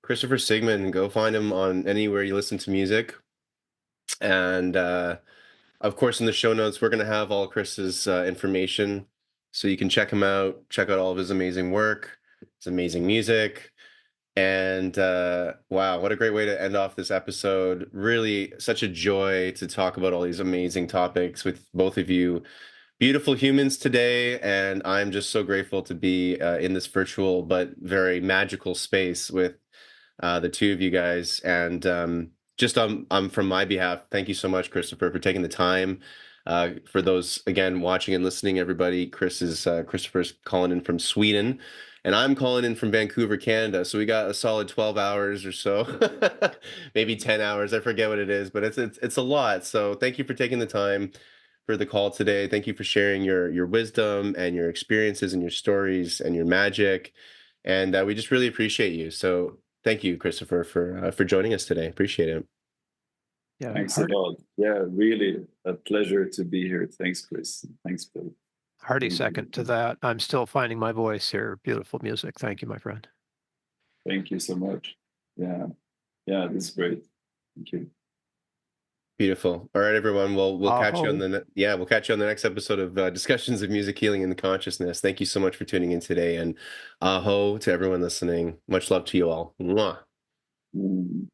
Christopher Sigmond, go find him on anywhere you listen to music. And of course, in the show notes, we're going to have all Chris's information, so you can check him out, check out all of his amazing work, his amazing music. And wow, what a great way to end off this episode. Really, such a joy to talk about all these amazing topics with both of you. Beautiful humans today, and I'm just so grateful to be in this virtual but very magical space with the two of you guys. And just from my behalf, thank you so much, Christopher, for taking the time. For those again watching and listening, everybody, Christopher's calling in from Sweden, and I'm calling in from Vancouver, Canada. So we got a solid 12 hours or so, maybe 10 hours. I forget what it is, but it's a lot. So thank you for taking the time for the call today. Thank you for sharing your wisdom and your experiences and your stories and your magic. And we just really appreciate you. So thank you, Christopher, for joining us today. Appreciate it. Yeah, Thanks a lot. Yeah, really a pleasure to be here. Thanks, Chris. Thanks, Bill. hearty second to that. I'm still finding my voice here. Beautiful music. Thank you, my friend. Thank you so much. Yeah, this is great. Thank you. Beautiful. All right, everyone. Well, we'll catch you on Aho. we'll catch you on the next episode of Discussions of Music Healing and the Consciousness. Thank you so much for tuning in today, and aho to everyone listening. Much love to you all. Mwah. Mm.